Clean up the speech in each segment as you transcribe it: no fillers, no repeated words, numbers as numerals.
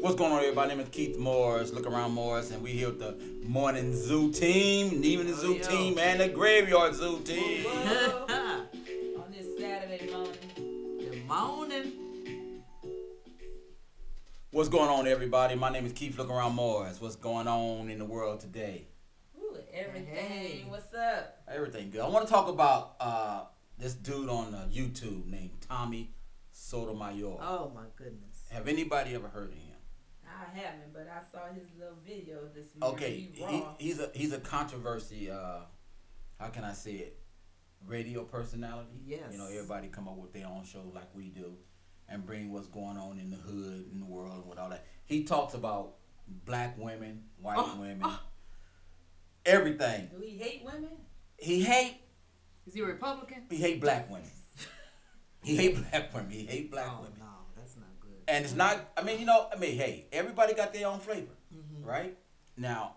What's going on, everybody? My name is Keith Morris, Look Around Morris, and we here with the Morning Zoo team, even the Zoo team, and the Graveyard Zoo team. On this Saturday morning. Good morning. What's going on, everybody? My name is Keith Look Around Morris. What's going on in the world today? Ooh, everything. Hey. What's up? Everything good. I want to talk about this dude on YouTube named Tommy Sotomayor. Oh my goodness. Have anybody ever heard of him? I haven't, but I saw his little video this morning. Okay, he's a controversy. How can I say it? Radio personality. Yes. You know, everybody come up with their own shows like we do, and bring what's going on in the hood, in the world, and with all that. He talks about black women, white women, everything. Do he hate women? Is he a Republican? He hate black women. He hate black women. He hate black women. No, that's not good. And it's not, hey, everybody got their own flavor, right? Now,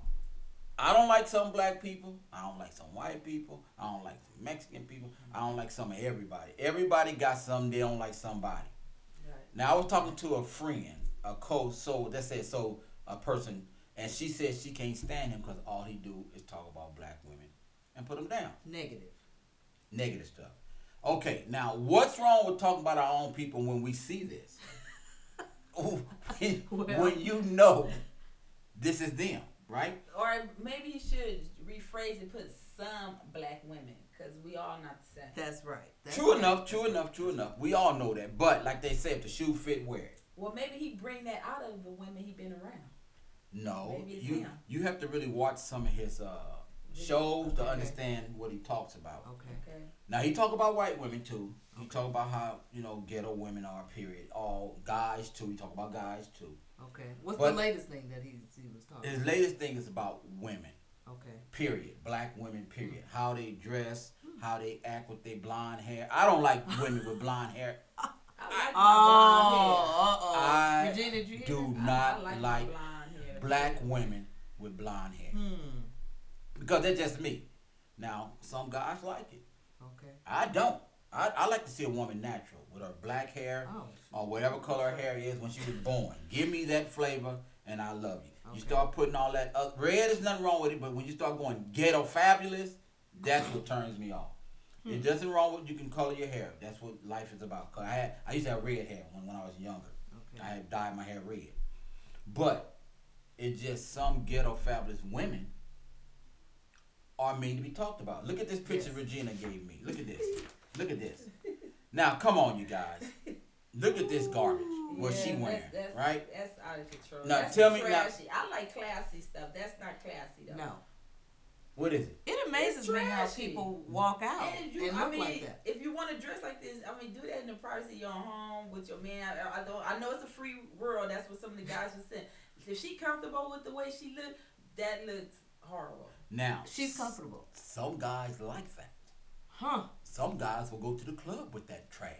I don't like some black people. I don't like some white people. I don't like some Mexican people. I don't like some of everybody. Everybody got something they don't like somebody. Right. Now, I was talking to a friend, a person, and she said she can't stand him because all he do is talk about black women and put them down. Negative stuff. Okay, now what's wrong with talking about our own people when we see this? When you know this is them, right? Or maybe he should rephrase and put some black women, because we all not the same. That's right. True enough. We all know that. But like they say, if the shoe fit, wear it. Well, maybe he bring that out of the women he been around. No, Maybe it's him. you have to really watch some of his shows to understand what he talks about. Okay. Now he talk about white women too. He talk about how ghetto women are. Period. All guys too. He talk about guys too. Okay. What's the latest thing that he was talking His about? latest thing is about women. Okay. Period. Black women. Period. How they dress, how they act with their blonde hair. I don't like women with blonde hair. I like my blonde hair. I Regina, did you hear do that? not I like my blonde hair. black women with blonde hair. Because they're just me. Now, some guys like it. Okay. I don't. I like to see a woman natural with her black hair or whatever color her hair is when she was born. Give me that flavor and I love you. Okay. You start putting all that red, is nothing wrong with it, but when you start going ghetto fabulous, that's what turns me off. It doesn't wrong with you can color your hair. That's what life is about. Cause I used to have red hair when I was younger. Okay. I had dyed my hair red. But it's just some ghetto fabulous women are mean to be talked about. Look at this picture Regina gave me. Look at this. Now, come on, you guys. Look at this garbage. What she wearing, right? That's out of control. Now, that's tell me trashy. I like classy stuff. That's not classy though. No. What is it? It amazes me how trashy. people walk out And and look like that. if you want to dress like this, do that in the privacy of your own home with your man. I know it's a free world. That's what some of the guys were saying. If she comfortable with the way she look, that looks horrible. Now, She's comfortable. Some guys like that. Huh. Some guys will go to the club with that trash,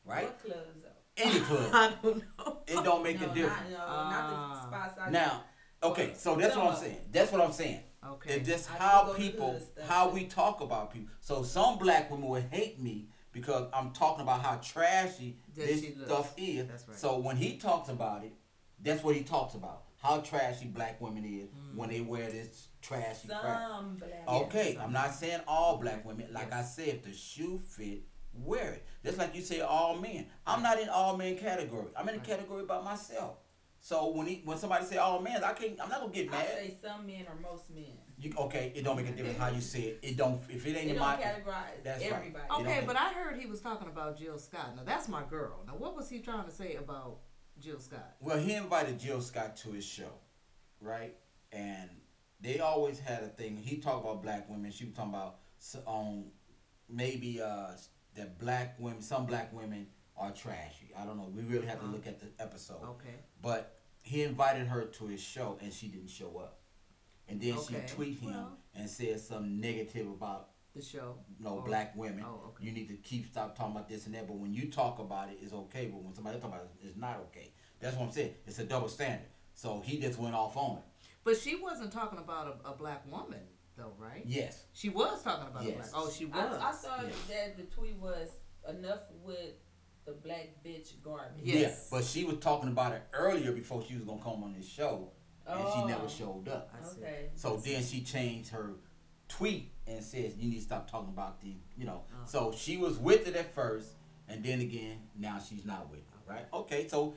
right? What clubs though? Any club. I don't know. It don't make a difference. Not the spots I Now, okay, so that's what I'm saying. That's what I'm saying. Okay. It's just I how go to people, hood stuff, how too. we talk about people. So some black women will hate me because I'm talking about how trashy That this she looks. stuff is. That's right. So when he talks about it, that's what he talks about. How trashy black women is when they wear this trashy crap. Some black. Okay, I'm not saying all black women. Like I said, if the shoe fit, wear it. Just like you say all men. I'm not in all men category. I'm in a category about myself. So when somebody say all men, I'm not gonna get I mad. say some men or most men. It don't make a difference how you say it. It don't. If it ain't They in don't my. categorize That's right. everybody. Okay, but I heard he was talking about Jill Scott. Now that's my girl. Now what was he trying to say about Jill Scott? Well, he invited Jill Scott to his show, right? And they always had a thing. He talked about black women. She was talking about maybe that black women. Some black women are trashy. I don't know. We really have to look at the episode. Okay. But he invited her to his show, and she didn't show up. And then she tweet him and said something negative about The show. black women. Oh, okay. You need to stop talking about this and that. But when you talk about it, it's okay. But when somebody else talk about it, it's not okay. That's what I'm saying. It's a double standard. So he just went off on it. But she wasn't talking about a black woman, though, right? Yes. She was talking about a black. Oh, she was. I saw that the tweet was enough with the black bitch garbage. Yes. Yeah, but she was talking about it earlier before she was gonna come on this show, and she never showed up. I see. Okay. So then she changed her tweet and says you need to stop talking about the, So she was with it at first, and then again now she's not with it, right? Okay, so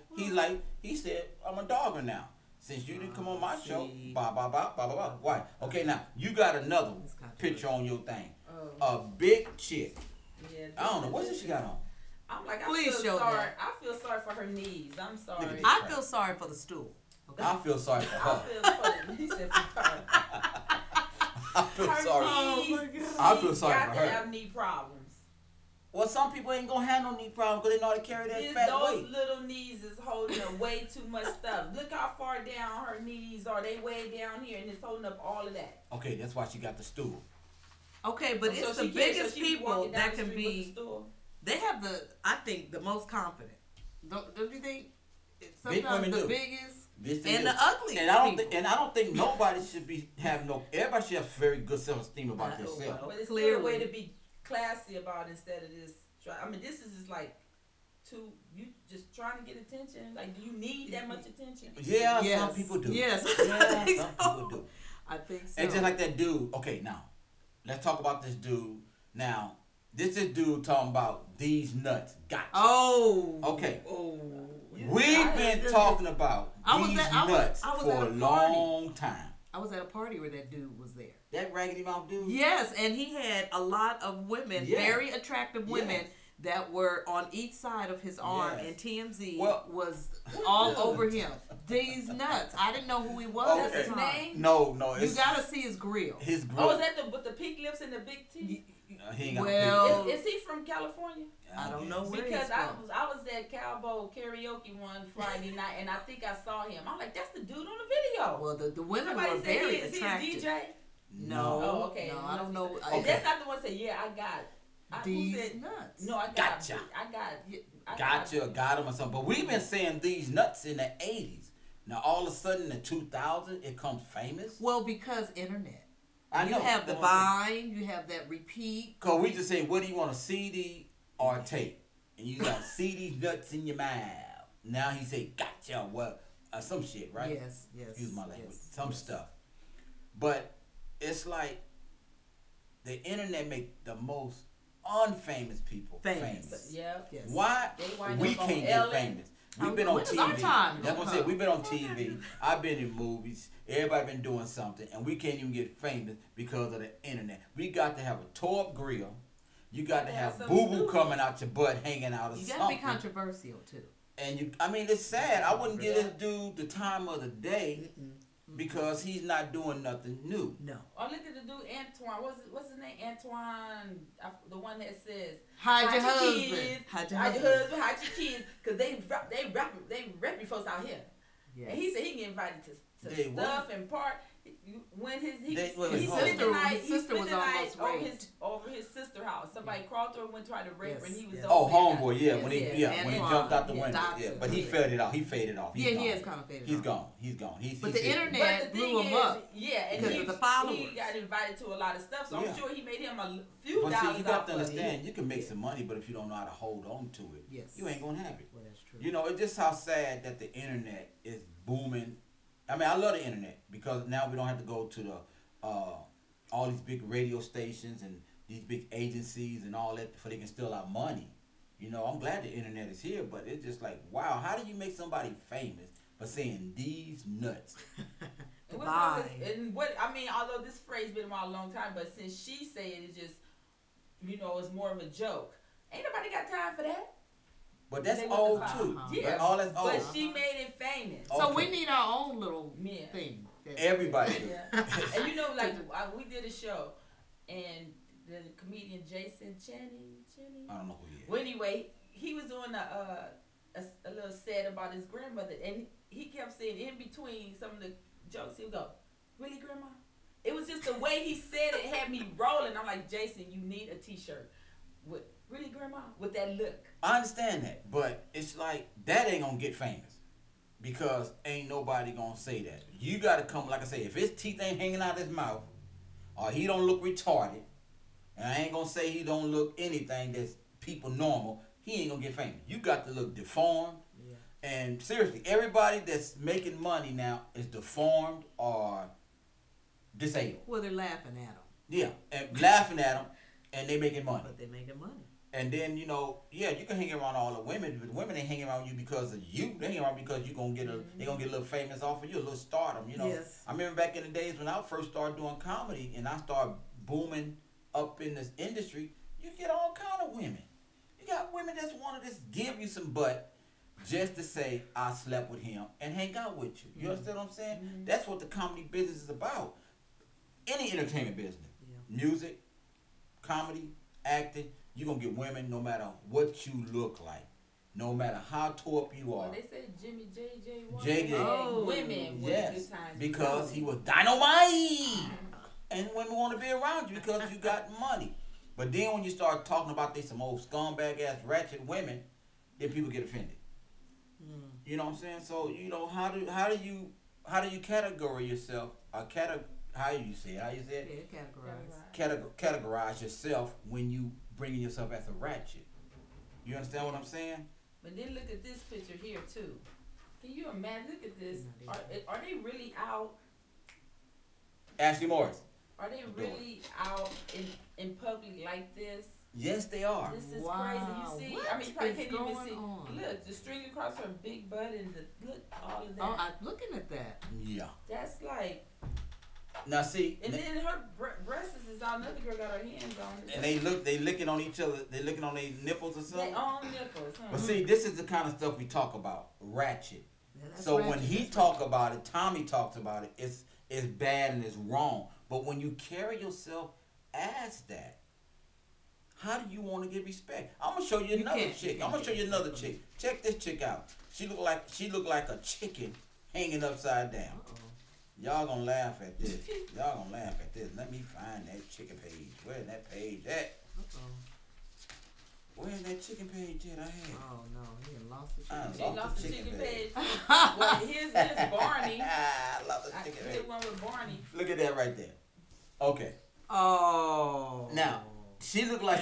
he said I'm a dogger now. Since you didn't come on my show, blah blah blah blah blah blah. Why? Okay, now you got another picture on your thing. A big chick. Yeah. I don't know what she got on. I'm like, Please show sorry. that. I feel sorry for her knees. I'm sorry. Look at I feel sorry for the stool. Okay. I feel sorry for I her. feel for he said for her. I feel Her sorry. knees, Oh my God. I feel sorry got for to her. have knee problems. Well, some people ain't gonna have no knee problem because they know how to carry that fat Those weight. little knees is holding up way too much stuff. Look how far down her knees are. They way down here, and it's holding up all of that. Okay, that's why she got the stool. Okay, but it's the biggest people that can be. They have I think, the most confident. Don't you think? Big women the do. biggest and the ugliest. And I don't think nobody should be have no. Everybody should have very good self-esteem about themselves. But it's still a way to be classy about it instead of this. I mean, this is just like you just trying to get attention. Like, do you need that much attention? Yeah, Yes. some people do. Yes, Yeah, some people do. I think so. And just like that dude. Okay, now let's talk about this dude. Now, this is dude talking about these nuts. Gotcha. Oh. Okay. Oh. We've been talking about these nuts I was for at a a long time. I was at a party where that dude was there. That raggedy mouth dude? Yes, and he had a lot of women, Yeah. very attractive women, Yes. that were on each side of his arm, Yes. and TMZ Well- was all over him. These nuts. I didn't know who he was Okay. at the His time. name? No, You it's gotta see his grill. his Oh, is group. that with the pink lips and the big teeth? He ain't got Well- Is he from California? I don't know where Because he's I from. was at Cowboy karaoke one Friday night, and I think I saw him. I'm like, that's the dude on the video. Well, the women Somebody were said very is he a attractive. DJ? No. Oh, okay. No, I don't know. Okay. That's not the one that said, yeah, I got. Who These said, nuts. no, I got. Gotcha. I got. Gotcha, got him or something. But we've been saying these nuts in the 80s. Now, all of a sudden, in 2000, it comes famous. Well, because internet. I know. You have the Vine, you have that repeat. Because we just say, what do you want, a CD or a tape? And you got see these nuts in your mouth. Now he say, gotcha, well, some shit, right? Yes, yes. Excuse my language. yes, Some yes. stuff. But it's like the internet make the most unfamous people famous. Yeah. Yes. Why They wind we up on can't get Ellen. famous? We've been on When is our TV. time That's what gonna I said. come? We've been on TV. I've been in movies. Everybody been doing something, and we can't even get famous because of the internet. We got to have a tore up grill. You got to Yeah, have some boo boo stupid. coming out your butt, hanging out or You something. gotta be controversial too. And you, I mean, it's sad. I wouldn't give this dude the time of the day because he's not doing nothing new. No. Oh, look at the dude Antoine. What's his name? Antoine, the one that says Hide your husband. kids, Hide your hide your husband. husband, hide your kids, because they rep folks out here. Yes. And he said he can get invited to They stuff and part. When His he sister- spent the night, his sister was almost raped. over his sister house. Somebody crawled through and went to try to rape her, and he was Yes. Oh, over there. homeboy, yeah, Yes, when he yes. when he Antoine, jumped out the yeah, window, Dotson, yeah, but he yeah. faded off. He faded off. He's Yeah, gone. he has kind of faded He's off. gone. He's gone. But he's the internet But the blew thing him is, up. yeah, and because of the followers. he got invited to a lot of stuff, so Yeah. I'm sure he made him a few But dollars see, you got off to of it. understand, you can make some money, but if you don't know how to hold on to it, Yes. you ain't gonna have it. Well, that's true. You know, it's just how sad that the internet is booming. I mean, I love the internet because now we don't have to go to the all these big radio stations and these big agencies and all that for they can steal our money. You know, I'm glad the internet is here, but it's just like, wow, how do you make somebody famous for saying these nuts? And Divine. and what I mean, although this phrase been around a long time, but since she said it, it's just, it's more of a joke. Ain't nobody got time for that. But that's They want old the too. file. Yeah, But all that's old. But she made it famous. So Okay. we need our own little Yeah. thing. that- Everybody. Yeah. And we did a show, and the comedian Jason Cheney. I don't know who he is. Well, anyway, he was doing a little set about his grandmother, and he kept saying in between some of the jokes, he would go, "Really, Grandma?" It was just the way he said it had me rolling. I'm like, Jason, you need a T-shirt with "Really, Grandma?" with that look. I understand that, but it's like that ain't gonna get famous because ain't nobody gonna say that. You gotta come, like I say, if his teeth ain't hanging out his mouth, or he don't look retarded, and I ain't gonna say he don't look anything that's people normal. he ain't gonna get famous. You got to look deformed. Yeah. And seriously, everybody that's making money now is deformed or disabled. Well, they're laughing at them. Yeah, and laughing at them, and they making money. But they making money. And then you can hang around all the women, but women ain't hanging around you because of you. They hang around because you gonna get they gonna get a little famous off of you, a little stardom. Yes. I remember back in the days when I first started doing comedy and I started booming up in this industry. You get all kind of women. You got women that want to just give you some butt just to say I slept with him and hang out with you. You understand what I'm saying? Mm-hmm. That's what the comedy business is about. Any entertainment business, music, comedy, acting. You're going to get women no matter what you look like. No matter how tore up you are. Well, they said Jimmy J.J. Women. Yes, because he was dynamite. And women want to be around you because you got money. But then when you start talking about some old scumbag ass ratchet women, then people get offended. You know what I'm saying? So, how do you categorize yourself? How do you say it? Yeah, Categorize yourself when you bringing yourself as a ratchet. You understand what I'm saying? But then look at this picture here too. Can you imagine? Look at this. Are they really out? Ashley Morris. Are they really out in public like this? Yes, they are. This is crazy. You see? What you probably can't even see. On? Look, the string across her big butt and all of that. Oh, I'm looking at that. Yeah. That's like. Now see. And then her breasts is out. Another girl got her hands on it. And they licking on each other. They licking on their nipples or something. Their own nipples. Huh? But see, this is the kind of stuff we talk about. Ratchet. Yeah, so ratchet, when he talk about it, Tommy talks about it. It's bad and it's wrong. But when you carry yourself as that, how do you want to get respect? I'm gonna show you another chick. I'm gonna show you another chick. Check this chick out. She look like a chicken hanging upside down. Uh-oh. Y'all gonna laugh at this. Let me find that chicken page. Where's that page at? Where's that chicken page at? I had. Oh no, he lost the chicken. He lost the chicken page. Well, here's Barney. I love the chicken page. Here's one with Barney. Look at that right there. Okay. Oh. Now. She looked like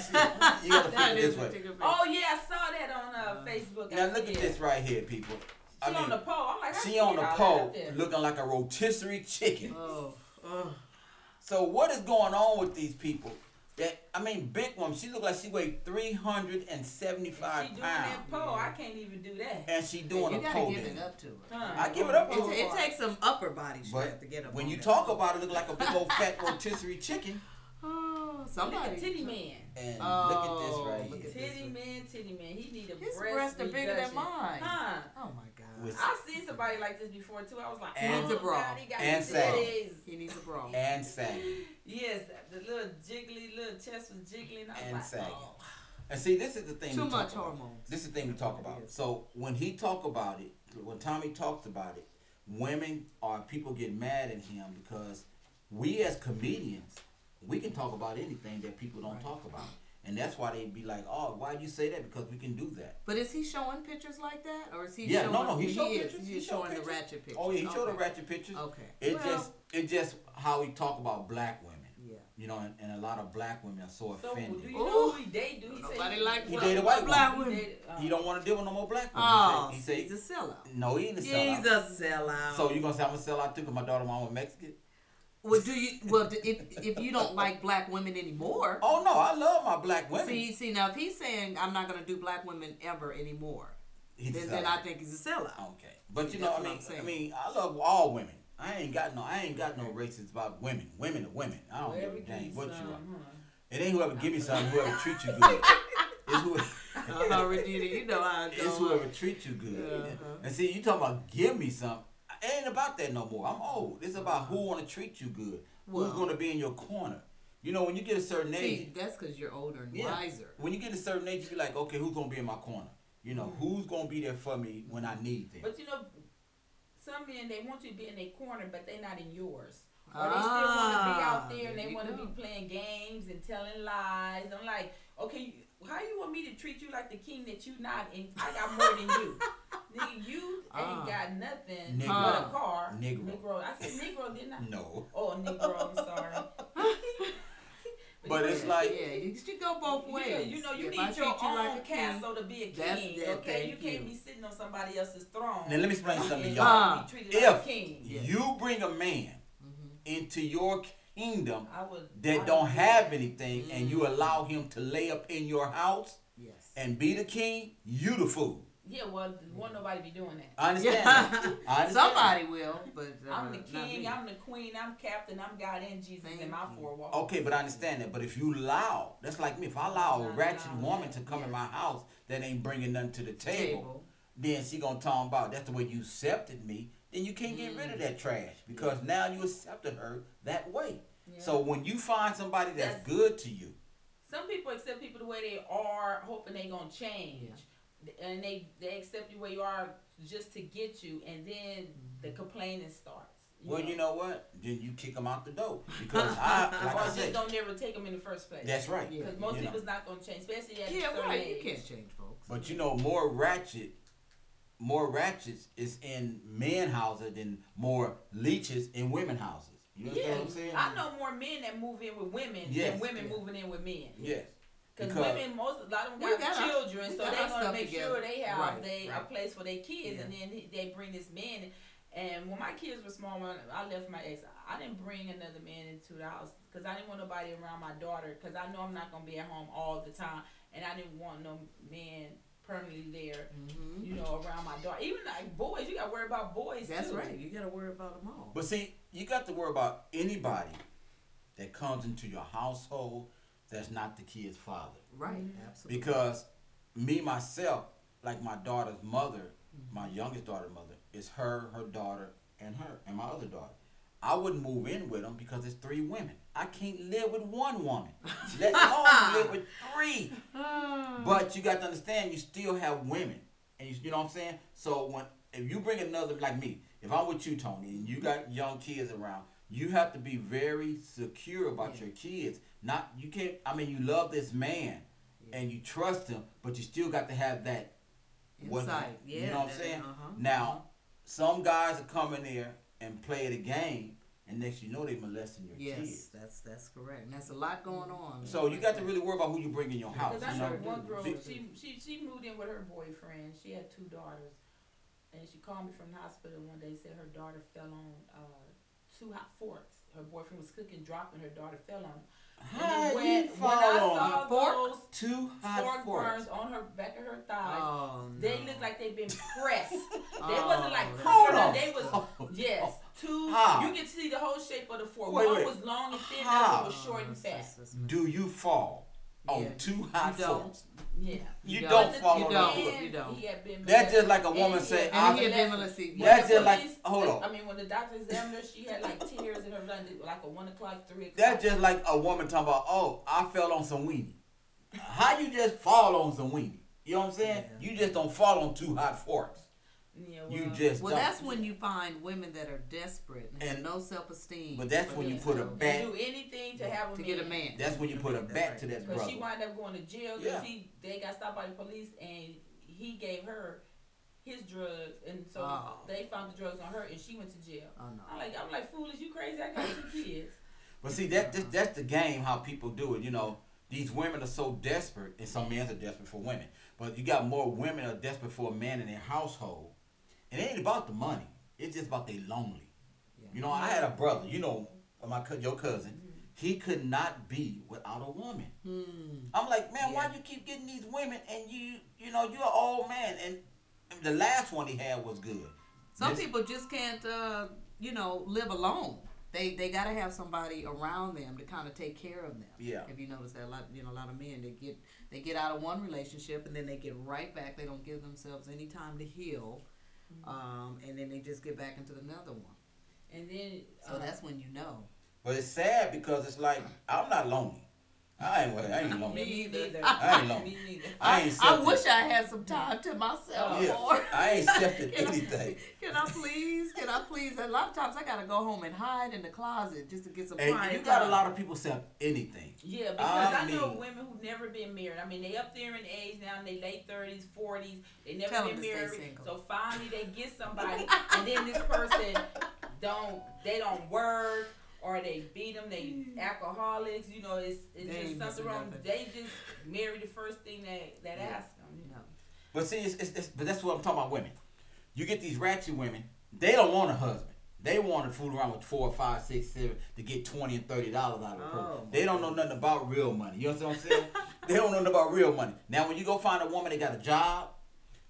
you gotta figure this way. Oh yeah, I saw that on Facebook. Now look at this right here, people. She on the pole. I'm like, she on the pole, looking like a rotisserie chicken. So what is going on with these people? Big woman. She look like she weighed 375 pounds. She doing that pole. I can't even do that. And she doing a pole. You gotta give it up to her. I give it up to her. It takes some upper body strength to get up. When you talk about it, look like a big old fat rotisserie chicken. Somebody. Look at Titty Man. And look at this right here. Titty Man. He need a His breast are bigger than mine. Huh? Oh my God. I've seen somebody like this before too. I was like, and a bra. And saggy. He needs a bra. And saggy. Yes, the little chest was jiggling. I was saggy. And see, this is the thing. Too much hormones. This is the thing we talk about. So when he talk about it, when Tommy talks about it, women or people get mad at him because we as comedians, we can talk about anything that people don't talk about. And that's why they be like, oh, why you say that? Because we can do that. But is he showing pictures like that? Or is he showing... no, he showing pictures. He's showing the ratchet pictures. Oh, yeah, he showed the ratchet pictures. Okay. It just how he talk about black women. Yeah. You know, and a lot of black women are so offended. Do you know who he date? Nobody like he dated white black women. He don't want to deal with no more black women. Oh, he say he's a sellout. No, he ain't a sellout. He's a sellout. So you gonna say I'm a sellout too because my daughter mom was Mexican? Well, if you don't like black women anymore? Oh no, I love my black women. See now if he's saying I'm not gonna do black women ever anymore, then I think he's a sellout. Okay, but you know, I mean, I love all women. I ain't got no races about women. Women are women. I don't give a dang what you are. It ain't whoever give me something, whoever treats you good. It's whoever. Regina, you know how it goes. It's whoever treats you good. And see, you talking about give me something. It ain't about that no more. I'm old. It's about who want to treat you good. Who's going to be in your corner. You know, when you get a certain age. See, that's because you're older and wiser. When you get a certain age, you be like, okay, who's going to be in my corner? You know, who's going to be there for me when I need them? But you know, some men, they want you to be in their corner, but they're not in yours. Or they still want to be out there and they want to be playing games and telling lies. I'm like, okay, how you want me to treat you like the king that you not, and I got more than you? Nigga, you ain't got nothing but a car. Negro. I said Negro, didn't I? No. Oh, Negro, I'm sorry. But it's like you should go both ways. Yeah, you know, you need your own castle to be a king. Okay, you can't be sitting on somebody else's throne. Now let me explain something to y'all. If you bring a man into your kingdom that don't have anything, and you allow him to lay up in your house and be the king, you the fool. Yeah, well, won't nobody be doing that. I understand. Somebody will, but I'm the king, I'm the queen, I'm captain, I'm God and Jesus in my four walls. Okay, but I understand that. But if you allow, that's like me. If I allow a ratchet woman to come in my house that ain't bringing nothing to the table, then she gonna talk about that's the way you accepted me. Then you can't get rid of that trash because now you accepted her that way. Yeah. So when you find somebody that's good to you, some people accept people the way they are, hoping they gonna change. Yeah. And they accept you where you are just to get you, and then the complaining starts. You know what? Then you kick them out the door because I just don't never take them in the first place. That's right. Because most people's not gonna change, especially at a certain age. You can't change folks. But you know, more ratchets is in men houses than more leeches in women houses. You know what I'm saying? I know more men that move in with women than women moving in with men. Yes. Because women, a lot of them got children, so they're going to make sure they have a place for their kids, and then they bring this man. And when my kids were small, when I left my ex, I didn't bring another man into the house because I didn't want nobody around my daughter because I know I'm not going to be at home all the time, and I didn't want no man permanently there, around my daughter. Even like boys, you got to worry about boys That's too. right. You got to worry about them all. But see, you got to worry about anybody that comes into your household that's not the kid's father. Right, absolutely. Because me, myself, like my daughter's mother, my youngest daughter's mother, is her daughter, and my other daughter. I wouldn't move in with them because it's 3 women. I can't live with 1 woman. Let alone live with 3. But you got to understand, you still have women. And you know what I'm saying? So if you bring another, like me, if I'm with you, Tony, and you got young kids around, you have to be very secure about your kids. You love this man and you trust him, but you still got to have that insight. You know what I'm saying? Now, some guys are coming there and play the game, and next you know they molesting your kids. Yes, that's correct. And that's a lot going on. So you got to really worry about who you bring in your house. Because I know one girl, she moved in with her boyfriend. She had 2 daughters, and she called me from the hospital one day. Said her daughter fell on 2 hot forks. Her boyfriend was cooking, dropping. Her daughter fell on him. When I saw those 2 hot fork burns on her back of her thighs, they looked like they'd been pressed. They wasn't like pressed. They was 2. You can see the whole shape of the fork. One was long and thin, the other was short and fat. Do you fall on 2 hot forks? Yeah. You don't fall on You don't. That's just like a woman say, that's just like, hold on. I mean, when the doctor examined her, she had like tears in her blood, like a 1 o'clock, 3 o'clock. That's just like a woman talking about, I fell on some weenie. How you just fall on some weenie? You know what I'm saying? Yeah. You just don't fall on 2 hot forks. Yeah, that's when you find women that are desperate and have no self-esteem. But that's when you put a bat. Do anything to have get a man. That's when you put a bat to that brother. Because she wound up going to jail because they got stopped by the police and he gave her his drugs, and so they found the drugs on her and she went to jail. Oh, no. I'm like, foolish, you crazy? I got 2 kids. But see, that's the game. How people do it. You know, these women are so desperate, and some men are desperate for women. But you got more women are desperate for a man in their household. It ain't about the money. It's just about they lonely. Yeah. You know, I had a brother, your cousin. He could not be without a woman. I'm like, man, why do you keep getting these women and you're an old man? And the last one he had was good. Some people just can't, live alone. They got to have somebody around them to kind of take care of them. Yeah. If you notice that a lot of men, they get out of one relationship and then they get right back. They don't give themselves any time to heal. And then they just get back into another one. And then so that's when you know. But it's sad because it's like I'm not lonely. I ain't lonely. Me neither. I ain't lonely. Me neither. I wish I had some time to myself. I ain't accepted anything. Can I please? A lot of times I gotta go home and hide in the closet just to get some quiet time. You got a lot of people accept anything. Yeah, because I know women who've never been married. I mean, they up there in age now, in their late 30s, 40s. They never been married. So finally they get somebody, and then this person don't work. or they beat them, they alcoholics, you know, it's just something wrong. Nothing. They just marry the first thing that ask them, you know. But see, but that's what I'm talking about. Women, you get these ratchet women. They don't want a husband. They want to fool around with 4, 5, 6, 7 to get $20 and $30 out of a person. They don't know nothing about real money. You know what I'm saying? They don't know nothing about real money. Now, when you go find a woman that got a job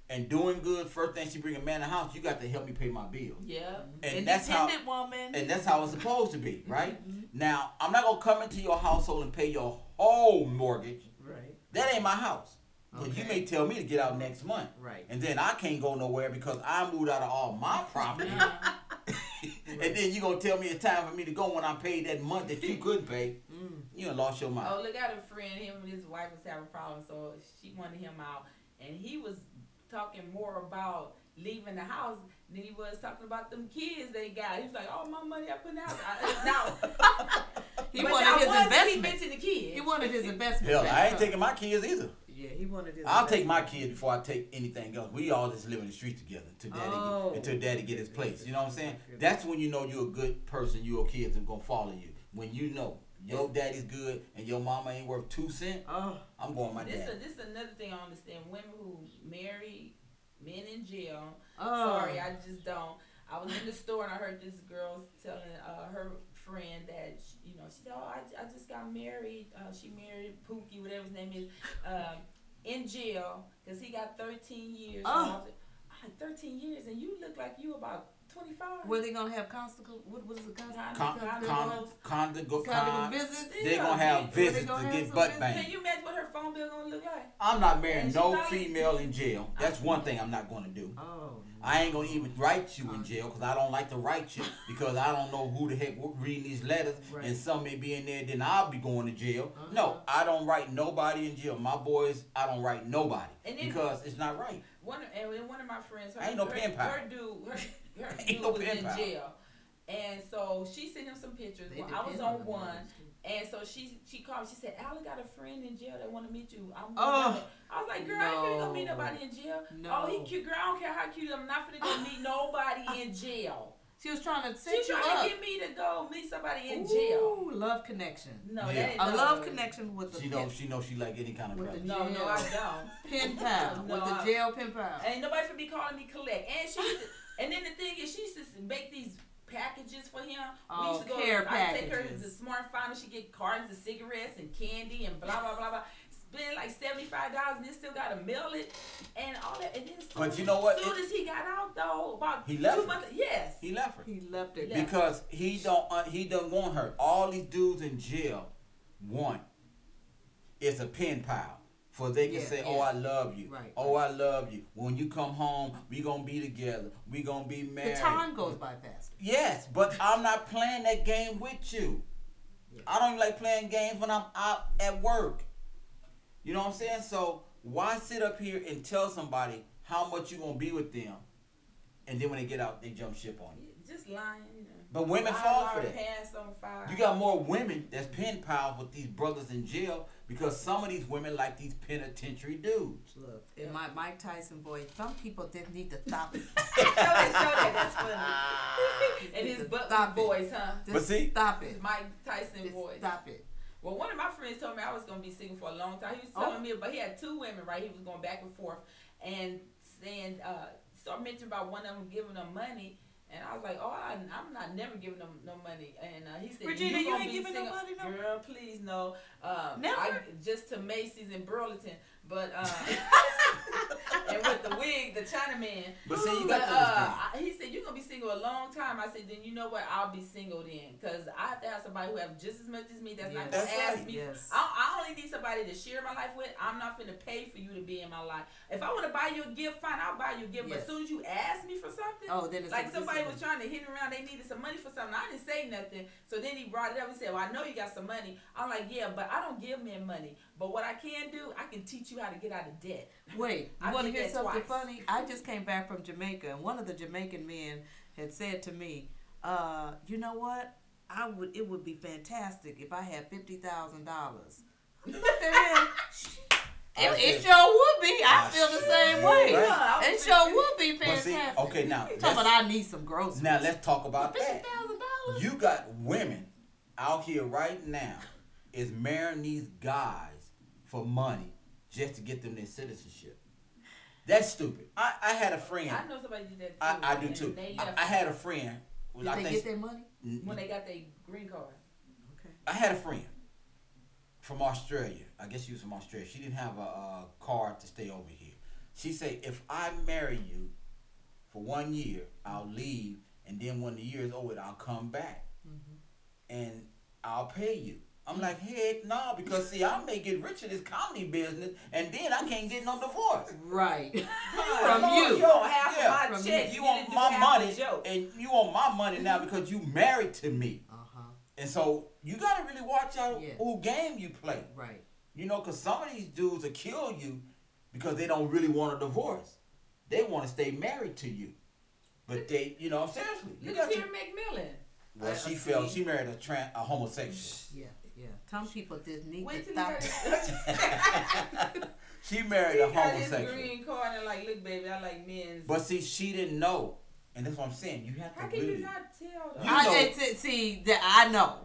and doing good, first thing she bring a man in the house, you got to help me pay my bills. Yeah. And that's how. Woman. And that's how it's supposed to be, right? Now, I'm not gonna come into your household and pay your whole mortgage. Right. That ain't my house. But you may tell me to get out next month. Right. And then I can't go nowhere because I moved out of all my property. And then you gonna tell me it's time for me to go when I paid that month that you couldn't pay. You done lost your mind. Oh, look, I got a friend, him and his wife was having problems, so she wanted him out. And he was talking more about leaving the house than he was talking about them kids they got. He was like, oh, my money I put in the house. He wanted his investment. He mentioned the kids. He wanted his investment. Hell, I ain't taking my kids either. Yeah, he wanted his I'll take my kids before I take anything else. We all just live in the streets together until daddy get his place. You know what I'm saying? That's when you know you're a good person. Your kids are gonna follow you. When you know your daddy's good and your mama ain't worth 2 cents, I'm going my dad. This is another thing I understand. Women who marry men in jail. Sorry, I just don't. I was in the store and I heard this girl telling her friend that she said, oh, I just got married. She married Pookie, whatever his name is, in jail because he got 13 years. I like 13 years, and you look like you about 25. Were they gonna have conjugal? What is it? Conjugal visits. They're gonna have visits to get butt banged. Can you imagine what her phone bill gonna look like? I'm not marrying no female in jail. That's one thing I'm not gonna do. I ain't gonna even write you in jail because I don't like to write you because I don't know who the heck reading these letters and some may be in there. Then I'll be going to jail. No, I don't write nobody in jail. My boys, I don't write nobody because it's not right. One of my friends, ain't no pen pal. Her dude was in jail, and so she sent him some pictures. I was on one. And so she called. She said, "Allie got a friend in jail that want to meet you." I was like, "Girl, I ain't finna go meet nobody in jail." No. Oh, he cute, girl. I don't care how cute. I'm not finna go meet nobody in jail. She was trying to set She you trying up. to get me to go meet somebody in jail. Love connection. No, Yeah. that ain't A love connection with the She knows she like any kind of trouble. No, I don't. Pen pal. No, with the jail pen pal. Ain't nobody finna be calling me collect. And then the thing is, she used to make these packages for him. We used to go. I take her to the Smart Final. She get cartons of cigarettes and candy and blah blah blah blah. Spend like $75 and then still gotta mail it and all that. And then but you know what? As soon as he got out though, about he left 2 months. Yes. He left her. He left her because he don't want her. All these dudes in jail want is a pen pal. For they can say, oh, I love you. Right. Oh, I love you. When you come home, we going to be together. We going to be married. The time goes by faster. Yes, but I'm not playing that game with you. Yeah. I don't even like playing games when I'm out at work. You know what I'm saying? So why sit up here and tell somebody how much you going to be with them, and then when they get out, they jump ship on you? Just lying, But women fall for that. Pants on fire. You got more women that's pen pals with these brothers in jail because some of these women like these penitentiary dudes. Look, in my Mike Tyson voice, some people just need to stop it. show that. That's funny. And his Butler voice, huh? But see, stop it. Mike Tyson voice. Stop it. Well, one of my friends told me I was gonna be single for a long time. He was telling me, but he had 2 women, right? He was going back and forth and saying, started mentioning about one of them giving them money. And I was like, oh, I'm not never giving them no money. And he said, Regina, you ain't giving single. no money, no? Girl, please, no. Never? Just to Macy's in Burlington. But, and with the wig, the Chinaman. But see, you got he said, you're going to be single a long time. I said, then you know what? I'll be single then. Because I have to have somebody who have just as much as me that's not going to ask me. Yes. I only need somebody to share my life with. I'm not going to pay for you to be in my life. If I want to buy you a gift, fine, I'll buy you a gift. But as soon as you ask me for something, then it's like somebody was trying to hit around, they needed some money for something. I didn't say nothing. So then he brought it up and said, well, I know you got some money. I'm like, yeah, but I don't give men money. But what I can do, I can teach you how to get out of debt. Wait, you want to hear something funny? I just came back from Jamaica, and one of the Jamaican men had said to me, you know what? It would be fantastic if I had $50,000. It sure would be. I feel the same way. Right. It sure would be fantastic. See, okay, now talking about I need some groceries. Now let's talk about $50,000. You got women out here right now is marrying these guys for money just to get them their citizenship. That's stupid. I had a friend. I know somebody did that too. I do too. I had a friend. Did they get their money? When they got their green card. Okay. I had a friend from Australia. I guess she was from Australia. She didn't have a card to stay over here. She said, if I marry you for 1 year, I'll leave, and then when the year is over, I'll come back, and I'll pay you. I'm like, heck no, because see, I may get rich in this comedy business, and then I can't get no divorce. Right. From you. You don't have my check. You want my money, and you want my money now because you married to me. And so you got to really watch out who game you play. Right. You know, because some of these dudes will kill you because they don't really want a divorce. They want to stay married to you. But they, you know, seriously. Look at Terry McMillan. Well, she married a homosexual. Yeah. Some people just need Wait to stop. She married a homosexual. He got his green card and like, look, baby, I like men's. But see, she didn't know. And that's what I'm saying. You have to. How can you not tell them? I know.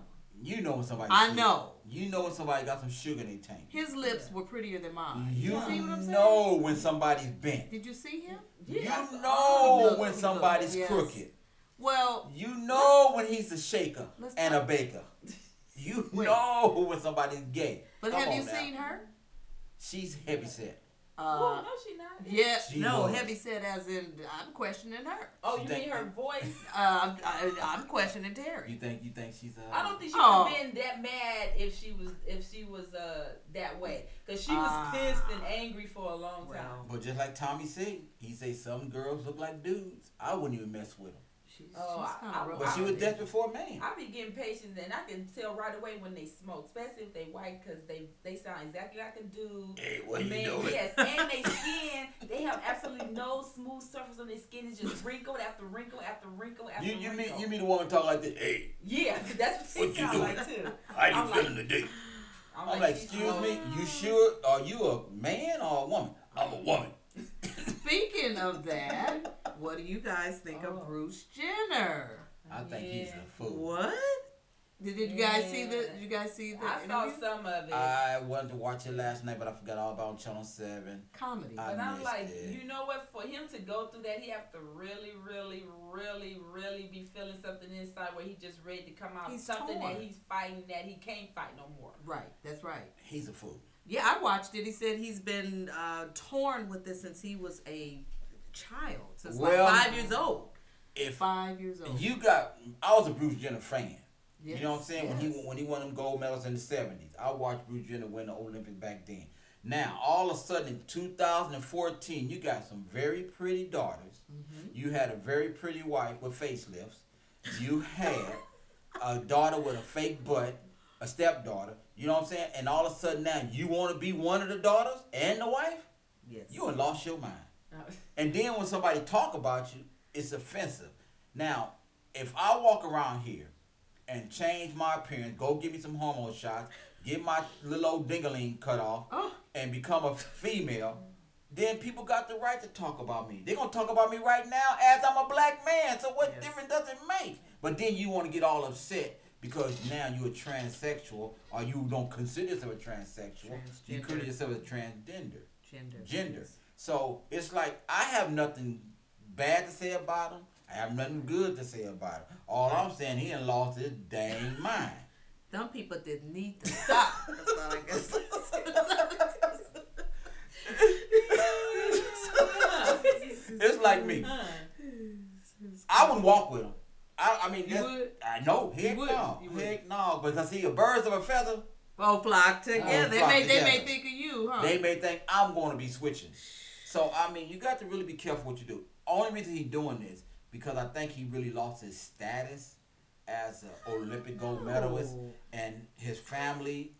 You know when somebody. I know. You know when somebody got some sugar in their tank. His lips were prettier than mine. You see what I'm saying? know when somebody's bent. Did you see him? Yes. You know when somebody's crooked. Well, you know when he's a shaker and a baker. You know when somebody's gay. But have you seen her? She's heavy set. No, she's not. Yeah, heavy set as in I'm questioning her. Oh, you mean her voice? I'm questioning Terry. You think she's? I don't think she would have been that mad if she was that way, because she was pissed and angry for a long time. But just like Tommy said, he say some girls look like dudes. I wouldn't even mess with them. She's kind of but she was desperate for a man. I be getting patients, and I can tell right away when they smoke, especially if they white, because they sound exactly like a dude. Hey, what you doing? Yes, and they skin, they have absolutely no smooth surface on their skin. It's just wrinkle after wrinkle after wrinkle after wrinkle. You mean the woman talk like this? Hey. Yeah, that's what she sounds like too. How you feeling today? I'm like, excuse me, you sure? Are you a man or a woman? I'm a woman. Speaking of that, what do you guys think of Bruce Jenner? I think he's a fool. What? Did you guys see the? Did you guys see the? I saw some of it. I wanted to watch it last night, but I forgot all about Channel 7. Comedy. But I'm like, you know what? For him to go through that, he have to really be feeling something inside where he just ready to come out. He's something torn. that he's fighting that he can't fight no more. Right. That's right. He's a fool. Yeah, I watched it. He said he's been torn with this since he was a child, since like 5 years old. 5 years old. I was a Bruce Jenner fan. Yes, you know what I'm saying? When he won them gold medals in the 70s, I watched Bruce Jenner win the Olympics back then. Now, all of a sudden in 2014, you got some very pretty daughters. Mm-hmm. You had a very pretty wife with facelifts. You had a daughter with a fake butt, a stepdaughter. You know what I'm saying? And all of a sudden now you want to be one of the daughters and the wife? Yes. You have lost your mind. And then when somebody talk about you, it's offensive. Now, if I walk around here and change my appearance, go give me some hormone shots, get my little old dingaling cut off, and become a female, then people got the right to talk about me. They're going to talk about me right now as I'm a black man. So what difference does it make? But then you want to get all upset because now you're a transsexual, or you don't consider yourself a transsexual. You consider yourself a transgender. Gender. So it's like I have nothing bad to say about him. I have nothing good to say about him. All I'm saying, he done lost his dang mind. Some people didn't need to stop. That's all I guess. It's like me. I would walk with him. I mean, you would? I know. Heck no. Because see, birds of a feather. Both flock together. They may think of you, huh? They may think I'm going to be switching. So, I mean, you got to really be careful what you do. Only reason he's doing this, because I think he really lost his status as an Olympic gold medalist, and his family.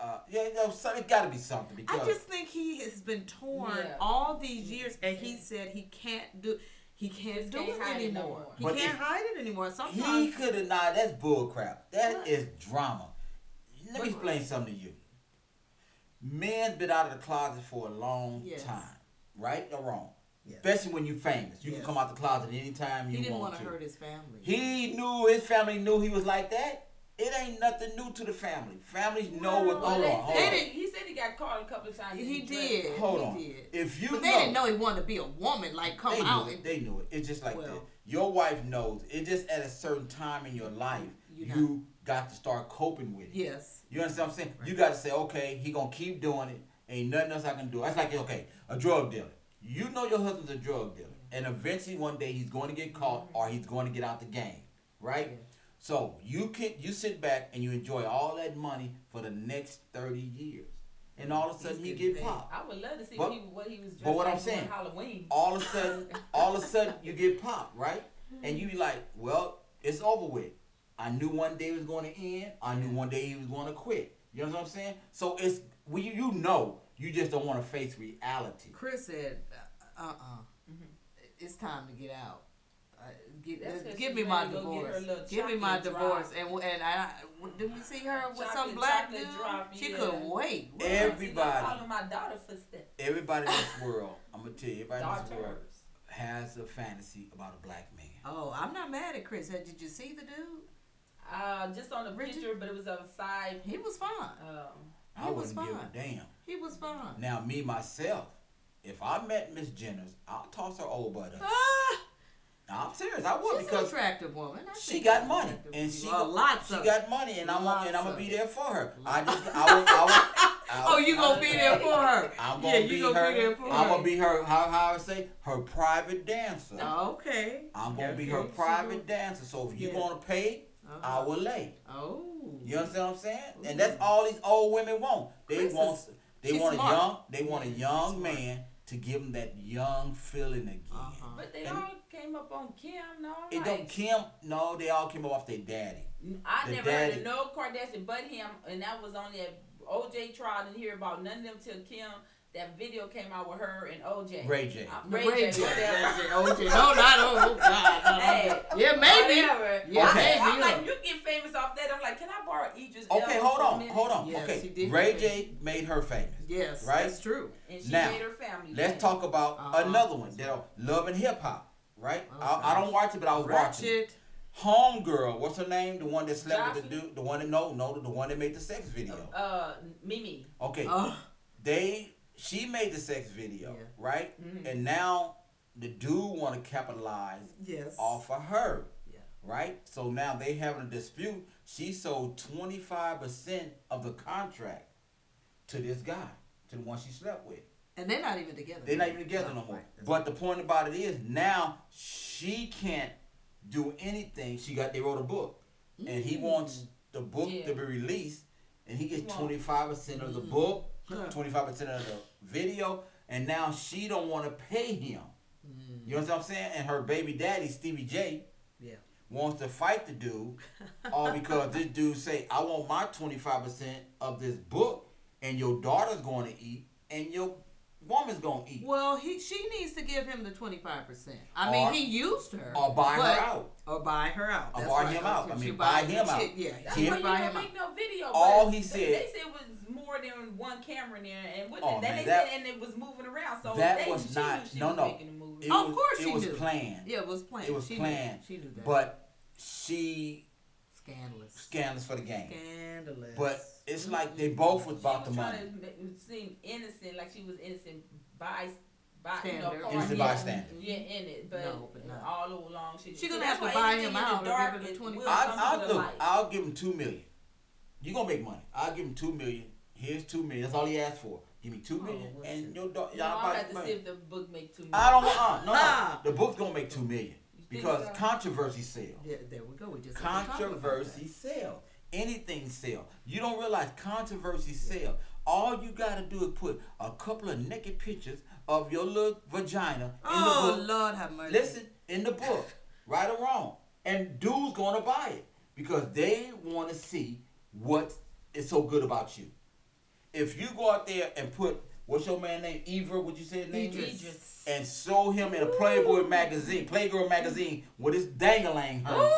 So it got to be something. Because I just think he has been torn all these years, and he said he can't do. He can't do it anymore. He can't hide it anymore. Sometimes he could have not. That's bull crap. That is drama. Let me explain something to you. Men's been out of the closet for a long time, right or wrong? Yes. Especially when you're famous. You can come out the closet anytime you want to. He didn't want to hurt his family. His family knew he was like that. It ain't nothing new to the family. Families know what. Hold on. He said he got caught a couple of times. He did. Hold on. Did. If you but they didn't know he wanted to be a woman. Like come out. They knew it. It's just like this. Your wife knows. It's just at a certain time in your life you got to start coping with it. Yes. You understand what I'm saying? Right. You got to say, okay, he gonna keep doing it. Ain't nothing else I can do. That's like a drug dealer. You know your husband's a drug dealer, and eventually one day he's going to get caught or he's going to get out the game, right? Yeah. So you sit back and you enjoy all that money for the next 30 years, and all of a sudden he get popped. I would love to see what he was dressed but what like I'm saying, Halloween. all of a sudden you get popped, right? And you be like, well, it's over with. I knew one day it was going to end. I knew one day he was going to quit. You know what I'm saying? So it's you know, you just don't want to face reality. Chris said, it's time to get out. Give me my divorce. Give me my divorce. And did we see her with some black dude? She couldn't wait. Everybody. Following my daughter's footsteps. Everybody in this world, I'm gonna tell you, everybody in this world has a fantasy about a black man. Oh, I'm not mad at Chris. Did you see the dude? Just on the picture, but it was outside. He was fine. I wouldn't give a damn. He was fine. Now, me, myself, if I met Miss Jenners, I'll toss her old butt up. I'm serious. I would She's because an attractive woman. She got money, and she got money, and I'm gonna be there for her. You gonna be there for her? I'm gonna be her. I'm gonna be her. How I say her private dancer. Okay. I'm gonna be her private dancer. So if you gonna pay, I will lay. Oh. You understand what I'm saying? Ooh. And that's all these old women want. They want a young man to give them that young feeling again. But they all came up on Kim, no? They all came up off their daddy. I never heard of no Kardashian but him, and that was on that OJ trial. I didn't hear about none of them till Kim. That video came out with her and OJ. Ray J. OJ. No, not God. Hey, yeah, maybe. Yeah, okay. I'm like, you get famous off that. I'm like, can I borrow Idris? Okay, hold on. Yes, okay, Ray J made her famous. Yes, right? That's true. And she made her family. Let's talk about another one. Love and Hip Hop, right? I don't watch it, but I was watching it. Homegirl, what's her name? The one that slept with the dude. The one that the one that made the sex video. Mimi. Okay. She made the sex video, right? Mm-hmm. And now the dude want to capitalize off of her, right? So now they having a dispute. She sold 25% of the contract to this guy, to the one she slept with. And they're not even together. They're not even together no more. Right. But the point about it is now she can't do anything. They wrote a book, and he wants the book to be released, and he gets 25% of the book. 25% of the video, and now she don't want to pay him. You know what I'm saying? And her baby daddy, Stevie J, wants to fight the dude, all because this dude say, I want my 25% of this book, and your daughter's going to eat, and your woman's going to eat. Well, she needs to give him the 25%. I mean, he used her. Or buy her out. Or buy her out. Or buy him out. I mean, buy him out. Yeah. That's why you don't make no video. All he said. They said it was more than one camera in there, and and it was moving around. So that was not. No. Of course she knew. It was planned. Yeah, it was planned. It was planned. She knew that. But she scandalous for the game. Scandalous. But it's like they both was about the money. She was trying to seem innocent, like she was innocent bystander. Yeah, in it, but all along she gonna have to buy him out or give him 25. I'll give him $2 million. You gonna make money? I'll give him $2 million. Here's $2 million. That's all he asked for. Give me $2 million, and your daughter. I'll have to see if the book make $2 million. I don't want. No. The book's gonna make $2 million because controversy sells. Yeah, there we go. We just controversy sells. Anything sells. You don't realize controversy sells. All you gotta do is put a couple of naked pictures of your little vagina in the book. Lord have mercy. Listen, in the book, right or wrong, and dudes gonna buy it because they want to see what is so good about you. If you go out there and put, what's your man name? Would you say his name? Idris. And show him in a Playboy magazine, Playgirl magazine, with his dangling her.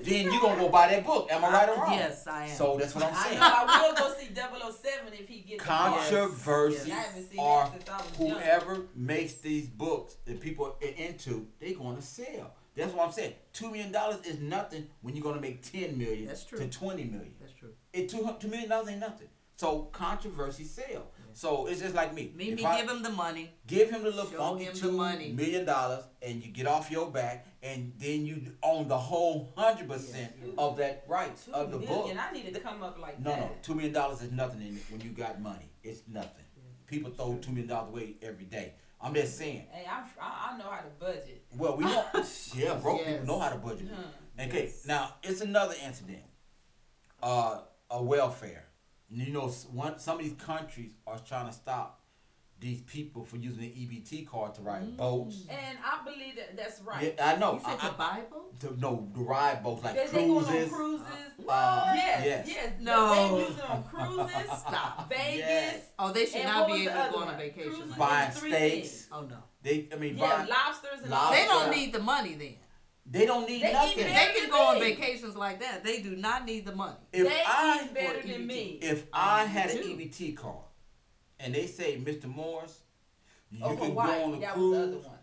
then you gonna go buy that book. Am I right or wrong? Yes, I am. So that's what I'm saying. I know I will go see 007 if he gets Controversy or young. whoever makes these books that people are into, they gonna sell. That's what I'm saying. $2 million is nothing when you're gonna make $10 million to $20 million. That's true. $2 million ain't nothing. So controversy sell. Yeah. So it's just like me. Give him the money. Give him the little funky $2 million, and you get off your back, and then you own the whole 100% of that rights of the book. I need to come up like that. No, $2 million is nothing in it when you got money. It's nothing. Yeah. People throw $2 million away every day. I'm just saying. Hey, I know how to budget. Well, we know. Yeah, broke people know how to budget. Okay, now it's another incident. A welfare. You know, some of these countries are trying to stop these people from using the EBT card to ride boats. And I believe that's right. Yeah, I know. You said to buy boats? To ride boats like cruises. They going on cruises. Yes. No. They use it on cruises. Stop. Vegas. Yes. Oh, they should not be able to go on a vacation. Buying steaks. Oh no. Lobsters and They don't need the money then. They don't need nothing. They can go on vacations like that. They do not need the money. They eat better than me. If I had an EBT card and they say, Mr. Morris, you can go on a cruise. Was the other one.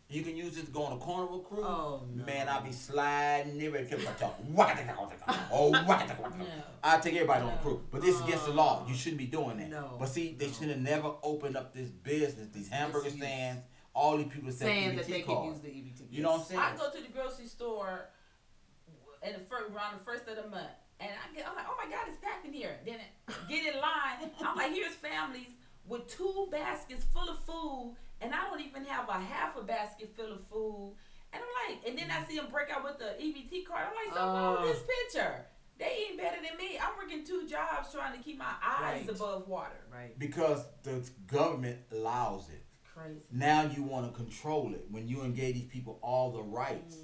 You can use it to go on a Carnival cruise. Oh, no. Man, I'll be sliding everybody. I take everybody on a cruise. But this is against the law. You shouldn't be doing that. No. But see, they should have never opened up this business, these hamburger stands. All these people saying that they can use the EBT. You know what I'm saying? I go to the grocery store around the first of the month, and I'm like, oh my God, it's packed in here. Then get in line. I'm like, here's families with 2 baskets full of food, and I don't even have a half a basket full of food. And I'm like, and then I see them break out with the EBT card. I'm like, so what's this picture? They eat better than me. I'm working 2 jobs trying to keep my eyes above water. Right. Because the government allows it. Crazy. Now you want to control it when you gave these people all the rights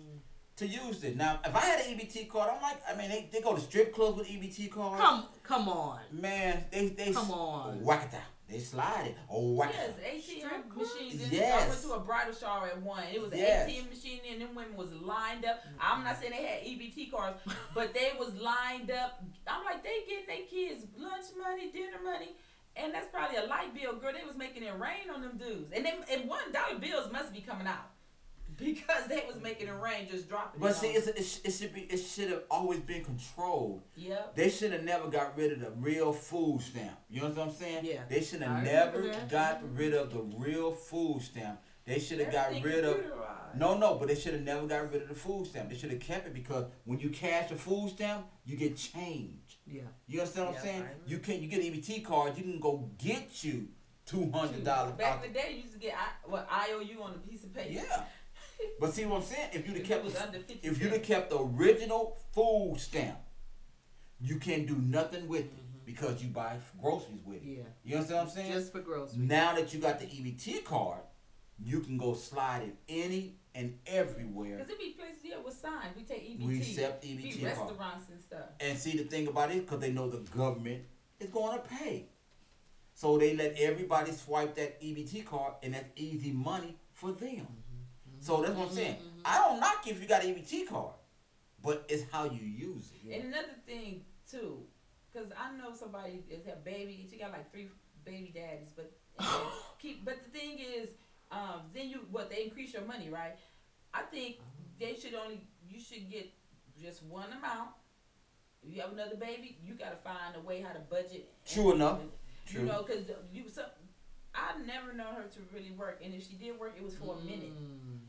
to use it. Now, if I had an EBT card, I'm like, I mean, they go to strip clubs with EBT cards. Come on, man, they come on, whack it out. They slide it. Whack yes, ATM machines. Yes. I went to a bridal shower at one. It was an ATM machine, and them women was lined up. I'm not saying they had EBT cards, but they was lined up. I'm like, they getting their kids lunch money, dinner money. And that's probably a light bill, girl. They was making it rain on them dudes. And $1 bills must be coming out. Because they was making it rain, just dropping it. But see, it should have always been controlled. Yep. They should have never got rid of the real food stamp. You know what I'm saying? Yeah. They should have never got rid of the real food stamp. They should have got rid of... No, but they should have never got rid of the food stamp. They should have kept it because when you cash a food stamp, you get change. Yeah. You understand what I'm saying? You get an EBT card, you can go get you $200. Back in the day, you used to get IOU on a piece of paper. Yeah. But see what I'm saying? If you'd have kept the original food stamp, you can't do nothing with it because you buy groceries with it. Yeah. You understand what I'm saying? Just for groceries. Now that you got the EBT card, you can go slide it any and everywhere. Because there be places with signs. We take EBT. We accept EBT be restaurants and stuff. And see, the thing about it, because they know the government is going to pay. So they let everybody swipe that EBT card, and that's easy money for them. So that's what I'm saying. I don't knock you if you got an EBT card, but it's how you use it. And another thing, too, because I know somebody is a baby. She got like 3 baby daddies, but but the thing is, then they increase your money, right? I think you should get just one amount. If you have another baby, you got to find a way how to budget. True enough. True. You know, because I never known her to really work, and if she did work, it was for a minute.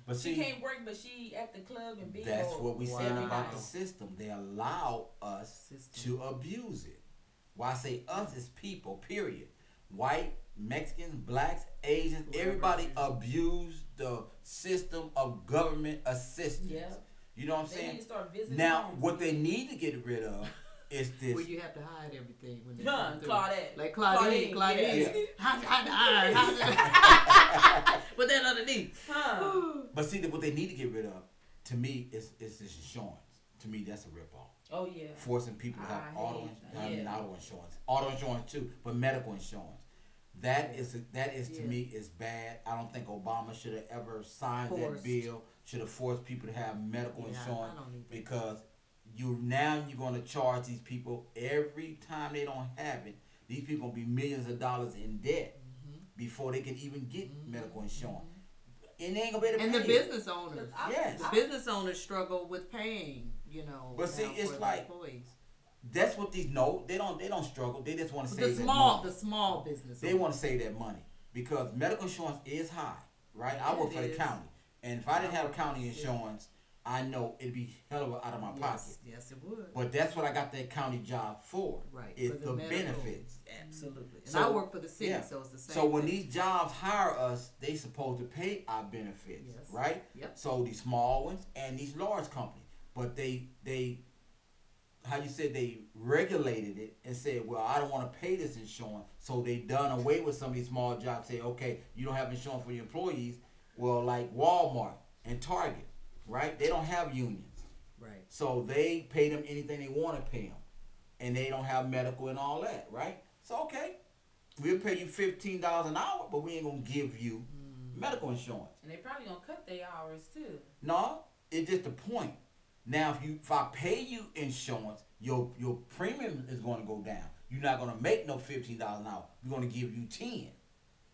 But she can't work, but she at the club and be. That's what we said about the system. They allow us to abuse it. Why I say us is people, period. White, Mexicans, blacks, Asians, everybody abuse the system of government assistance. Yeah. You know what I'm saying? Need to start visiting now, what they need to get rid of is this. Well, you have to hide everything when they Claudette. Like Claudette. Hide. Put that underneath. But see, what they need to get rid of, to me, is this insurance. To me, that's a ripoff. Oh yeah. Forcing people to have auto insurance. Auto insurance too, but medical insurance. That is to me is bad. I don't think Obama should have ever signed that bill. Should have forced people to have medical insurance because you're gonna charge these people every time they don't have it. These people gonna be millions of dollars in debt before they can even get medical insurance. And they ain't gonna be able to pay. And the business owners, yes, the business owners struggle with paying. But see, it's like employees. That's what they don't struggle. They just want to save that money. The small business. They want to save that money because medical insurance is high, right? I work for the county, and if I didn't have county insurance, I know it'd be hell of a out of my pocket. Yes, it would. But that's what I got that county job for. Right. It's the benefits. Absolutely. And I work for the city, so it's the same. So when these jobs hire us, they supposed to pay our benefits, right? Yep. So these small ones and these large companies. But they how you said they regulated it and said, well, I don't want to pay this insurance. So they done away with some of these small jobs. Say, okay, you don't have insurance for your employees. Well, like Walmart and Target, right? They don't have unions. Right. So they pay them anything they want to pay them. And they don't have medical and all that, right? So, okay, we'll pay you $15 an hour, but we ain't going to give you medical insurance. And they probably going to cut their hours, too. No, it's just the point. Now, if I pay you insurance, your premium is going to go down. You're not going to make no $15 an hour. We're going to give you 10.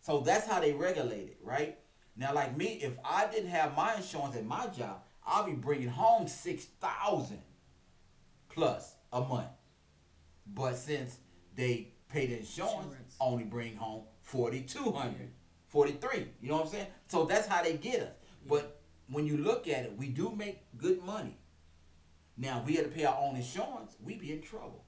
So that's how they regulate it, right? Now, like me, if I didn't have my insurance at my job, I'll be bringing home $6,000 plus a month. But since they pay the insurance, only bring home $4,200, $43. You know what I'm saying? So that's how they get us. Yeah. But when you look at it, we do make good money. Now, if we had to pay our own insurance, we'd be in trouble.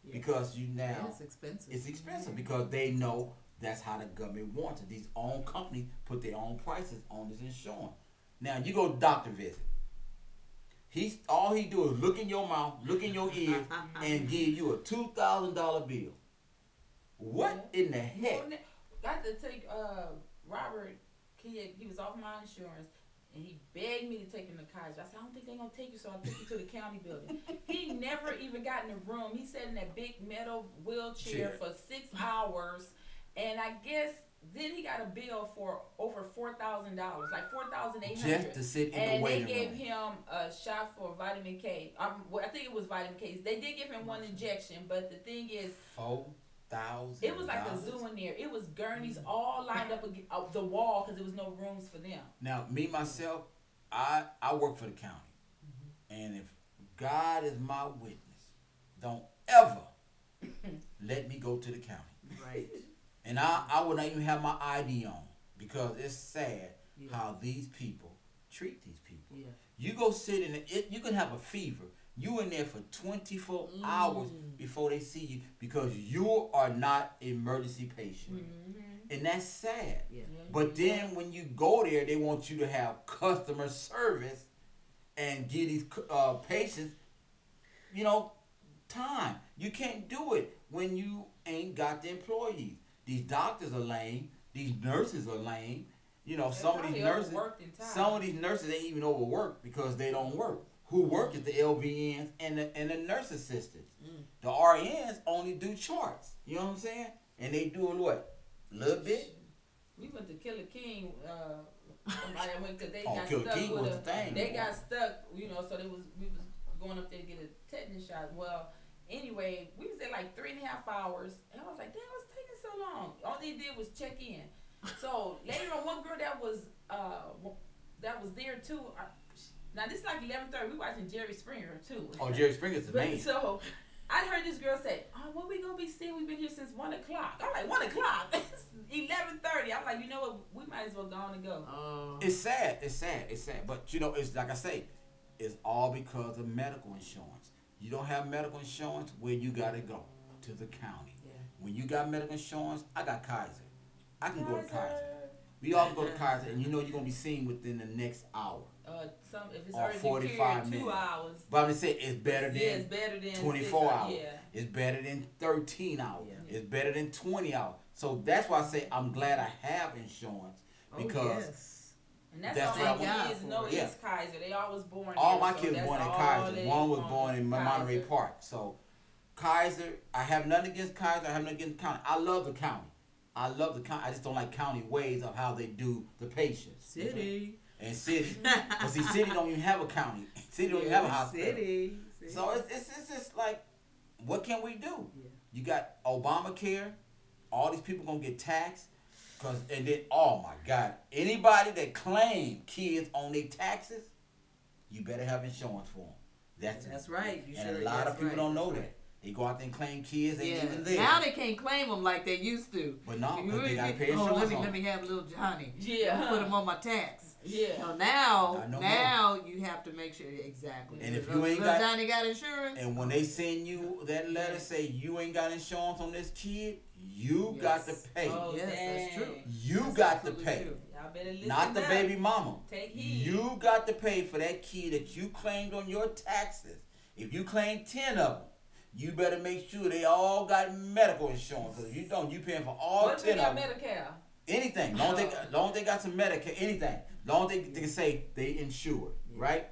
Yeah. Because it's expensive. It's expensive because they know that's how the government wants it. These own companies put their own prices on this insurance. Now, you go to doctor visit. All he do is look in your mouth, look in your ears, and give you a $2,000 bill. What in the heck? Got to take Robert. He was off my insurance, and he begged me to take him to Kaiser. I said, I don't think they're gonna take you, so I took you to the county building. He never even got in the room. He sat in that big metal wheelchair for 6 hours, and I guess. Then he got a bill for over $4,000, like $4,800. Just to sit in the waiting room. And they gave him a shot for vitamin K. I think it was vitamin K. They did give him one injection, but the thing is, $4,000. it was like a zoo in there. It was gurneys all lined up against the wall because there was no rooms for them. Now, me myself, I work for the county, and if God is my witness, don't ever let me go to the county. Right. And I would not even have my ID on because it's sad how these people treat these people. Yeah. You go sit in it, you can have a fever. You in there for 24 hours before they see you because you are not an emergency patient. And that's sad. Yeah. But then when you go there, they want you to have customer service and give these patients, time. You can't do it when you ain't got the employees. These doctors are lame. These nurses are lame. Some of these nurses ain't even overworked because they don't work. Who work is the LVNs and the nurse assistants. The RNs only do charts. You know what I'm saying? And they do what? A little bit. We went to Killer King. Somebody went because they got Killer stuck King with was the thing. They got stuck. So we was going up there to get a tetanus shot. Well. Anyway, we was there like 3.5 hours, and I was like, damn, what's taking so long? All they did was check in. So later on, one girl that was there too. Now this is like 11:30. We watching Jerry Springer too. Oh, Jerry Springer's the main. So I heard this girl say, "Oh, what we gonna be seeing? We've been here since 1 o'clock." I'm like, 1 o'clock. It's 11:30. I'm like, you know what? We might as well go on and go. It's sad. But it's like I say, it's all because of medical insurance. You don't have medical insurance, where you gotta go? To the county. Yeah. When you got medical insurance, I got Kaiser. I can go to Kaiser. We all go to Kaiser, and you're gonna be seen within the next hour. If it's or 45 minutes. 2 hours. But I'm gonna say it's better than 24 hours. Yeah. It's better than 13 hours. Yeah. It's better than 20 hours. So that's why I say I'm glad I have insurance because. And that's all my kids know is Kaiser. They all was born all my kids born in Kaiser. One was born in Monterey Park. So Kaiser, I have nothing against Kaiser. I have nothing against the county. I love the county. I just don't like county ways of how they do the patients. City. And city. But see, city don't even have a county. City don't even have a hospital. City. So it's just like, what can we do? Yeah. You got Obamacare. All these people gonna get taxed. And then, oh my God, anybody that claim kids on their taxes, you better have insurance for them. That's right. And a lot of people don't know that. They go out there and claim kids ain't even there. Now they can't claim them like they used to. But no, because they got to pay insurance on them. Let me have little Johnny. Yeah. Put him on my tax. Yeah. So now you have to make sure exactly. And if you ain't got Johnny got insurance. And when they send you that letter say you ain't got insurance on this kid, you got to pay. Oh, yes, that's true. You got to pay. True. Y'all better listen. Not the baby mama. Take heed. You got to pay for that kid that you claimed on your taxes. If you claim 10 of them, you better make sure they all got medical insurance. If you don't, you paying for all 10 of them. Medicare? Anything. Long as they got some Medicare, anything. Long as they can say they insured, right?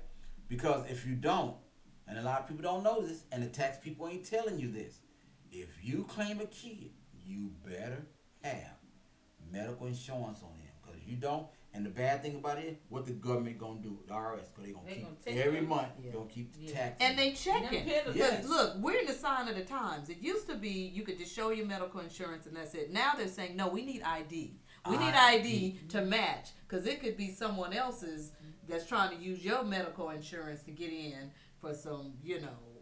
Because if you don't, and a lot of people don't know this, and the tax people ain't telling you this, if you claim a kid, you better have medical insurance on them. Because if you don't, and the bad thing about it, what the government gonna do? The IRS, because they gonna keep every month. They gonna keep the tax. And they checking. Yes. Look, we're in the sign of the times. It used to be you could just show your medical insurance and that's it. Now they're saying no, we need ID. We need ID to match, because it could be someone else's that's trying to use your medical insurance to get in for some,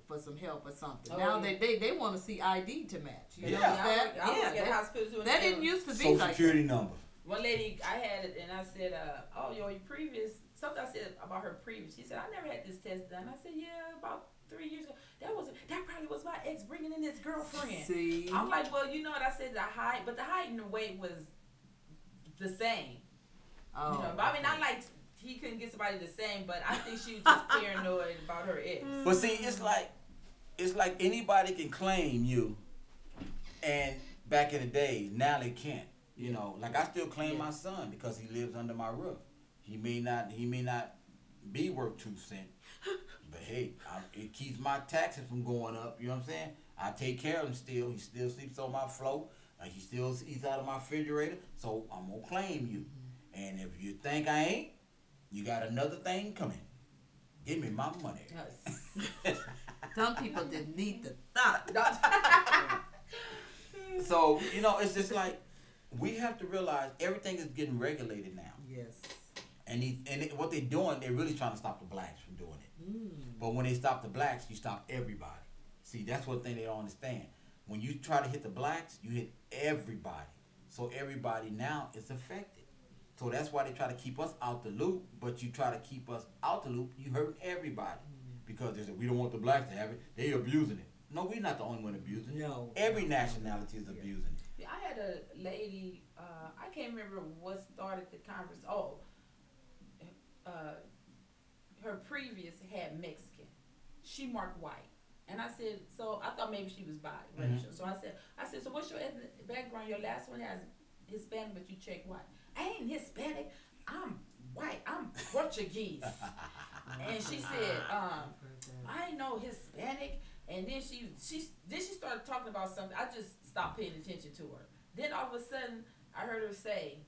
for some help or something. Now they want to see ID to match. You know that? That didn't used to be Social like security number. One lady, I had it, and I said, your previous, something I said about her previous. She said, I never had this test done. I said, yeah, about 3 years ago. That probably was my ex bringing in his girlfriend. See? I'm like, well, you know what? I said the height, but the height and the weight was the same. Oh. But I mean, not like he couldn't get somebody the same, but I think she was just paranoid about her ex. But see, it's like anybody can claim you, and back in the days, now they can't. Like I still claim my son because he lives under my roof. He may not be worth 2 cents, but hey, it keeps my taxes from going up. You know what I'm saying? I take care of him still. He still sleeps on my floor. He still eats out of my refrigerator. So I'm gonna claim you. And if you think I ain't, you got another thing coming. Give me my money. Some people didn't need the thought. So it's just like, we have to realize everything is getting regulated now. Yes. And what they're doing, they're really trying to stop the blacks from doing it. But when they stop the blacks, you stop everybody. See, that's one thing they don't understand. When you try to hit the blacks, you hit everybody. So everybody now is affected. So that's why they try to keep us out the loop. But you try to keep us out the loop, you hurt everybody. Because they say, we don't want the blacks to have it. They abusing it. No, we're not the only one abusing it. No. Every nationality is abusing it. Yeah, I had a lady, I can't remember what started the conference. Her previous had Mexican. She marked white. And I said, so I thought maybe she was biracial. So I said, so what's your ethnic background? Your last one has Hispanic, but you check white. I ain't Hispanic. I'm white. I'm Portuguese. And she said, I ain't no Hispanic. And then she started talking about something. I just stopped paying attention to her. Then all of a sudden, I heard her say,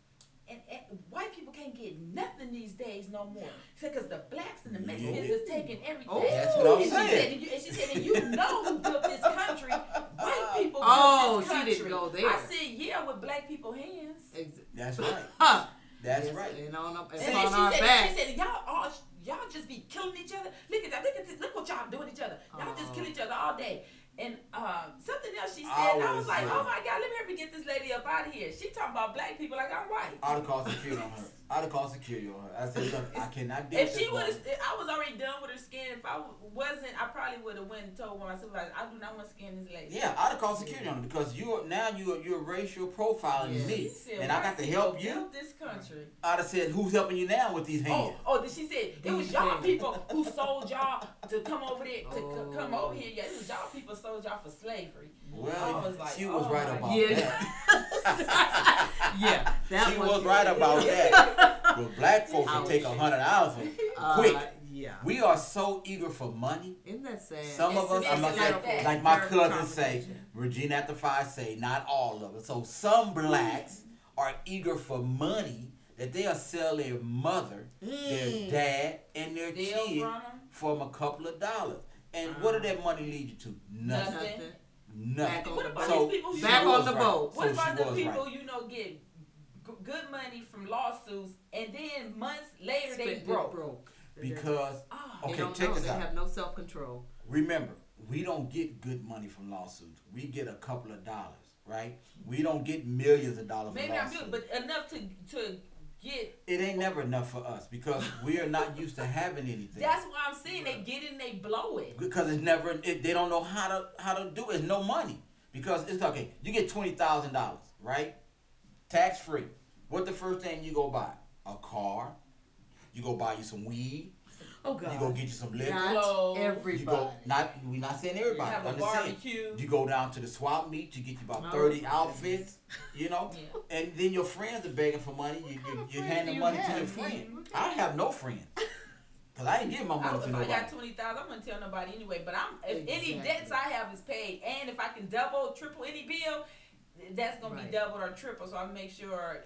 and white people can't get nothing these days no more. She said, because the blacks and the Mexicans is taking everything. Oh, that's what I'm saying. She said, and you know who built this country. White people built this country. She didn't go there. I said, yeah, with black people hands. That's right. That's right. And on our she said, y'all just be killing each other. Look what y'all doing each other. Y'all just kill each other all day. And something else she said, I was like, oh my God, let me help me get this lady up out of here. She talking about black people like I'm white. I'd have called security on her. I said, look, I cannot deal with this. If she would have, I was already done with her skin. If I wasn't, I probably would have went and told my supervisor, I do not want to skin this lady. Yeah, I'd have called security on her because you're racial profiling me, and I got to help you. This country. I'd have said, who's helping you now with these hands? She said it was y'all people who sold y'all to come over there come over here. Yeah, it was y'all people sold y'all for slavery. Well, like, she was right about that. Yeah, she was right about that. But black folks will take $100 quick. Yeah. We are so eager for money. Isn't that sad? Some of us, like my cousins say, Regina at the 5 say, not all of us. So some blacks are eager for money that they'll sell their mother, their dad, and their kids for a couple of dollars. And what did that money lead you to? Nothing. Nothing. Nothing. What about So these people? she Back was on the right. boat. What So about she the was people right. get good money from lawsuits and then months later they Spent broke? Because They okay, don't check know. this They out. have no self-control. Remember, we don't get good money from lawsuits. We get a couple of dollars, right? We don't get millions of dollars Maybe from I'm lawsuits. good, but enough to get. It ain't never enough for us because we are not used to having anything. That's why I'm saying they get it and they blow it. Because it's never. They don't know how to do it. It's no money because it's okay. You get $20,000, right? Tax free. What the first thing you go buy? A car. You go buy you some weed. Oh God. You go get you some liquor. Clothes. Everybody. You go we not saying everybody. Have a I'm just saying, barbecue. you go down to the swap meet, you get you about Oh, 30 outfits, you know, Yeah. and then your friends are begging for money. You hand the money to your friend. I have no friends because I ain't giving my money to If I nobody. got 20,000, I'm gonna tell nobody anyway. But if any Exactly. debts I have is paid, and if I can double, triple any bill, that's gonna Right. be doubled or triple. So I make sure.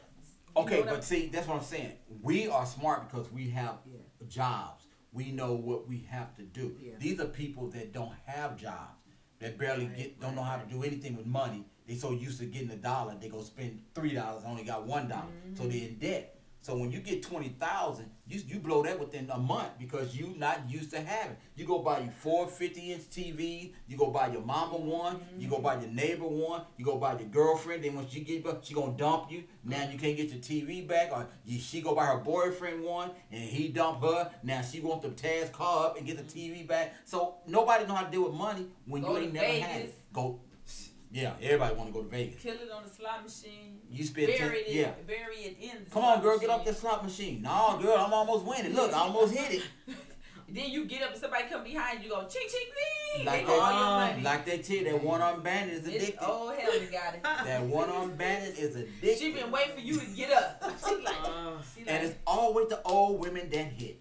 Okay, but see, that's what I'm saying. We are smart because we have Yeah. jobs. We know what we have to do. Yeah. These are people that don't have jobs, that barely don't know how to do anything with money. They so used to getting $1, they go spend $3, only got $1, so they're in debt. So when you get 20,000, you blow that within a month because you not used to having. You go buy you 4 50-inch TVs. You go buy your mama one. You go buy your neighbor one. You go buy your girlfriend. Then when she get back, she gonna dump you. Now you can't get your TV back. Or she go buy her boyfriend one, and he dump her. Now she want to tear his car up and get the TV back. So nobody know how to deal with money when Go you to ain't never had Vegas. it. Go. Yeah, everybody want to go to Vegas. Kill it on the slot machine. You spend bury $10. it in the Come slot on, girl, get machine. off that slot machine. No, girl, I'm almost winning. Look, I almost hit it. Then you get up and somebody come behind you, go ching ching bling. Like They all your that, money. like they tell you, that one-armed bandit is It's addicted. old Helen got it. That one-armed bandit is addicted. She been waiting for you to get up. She like, And it's always the old women that hit.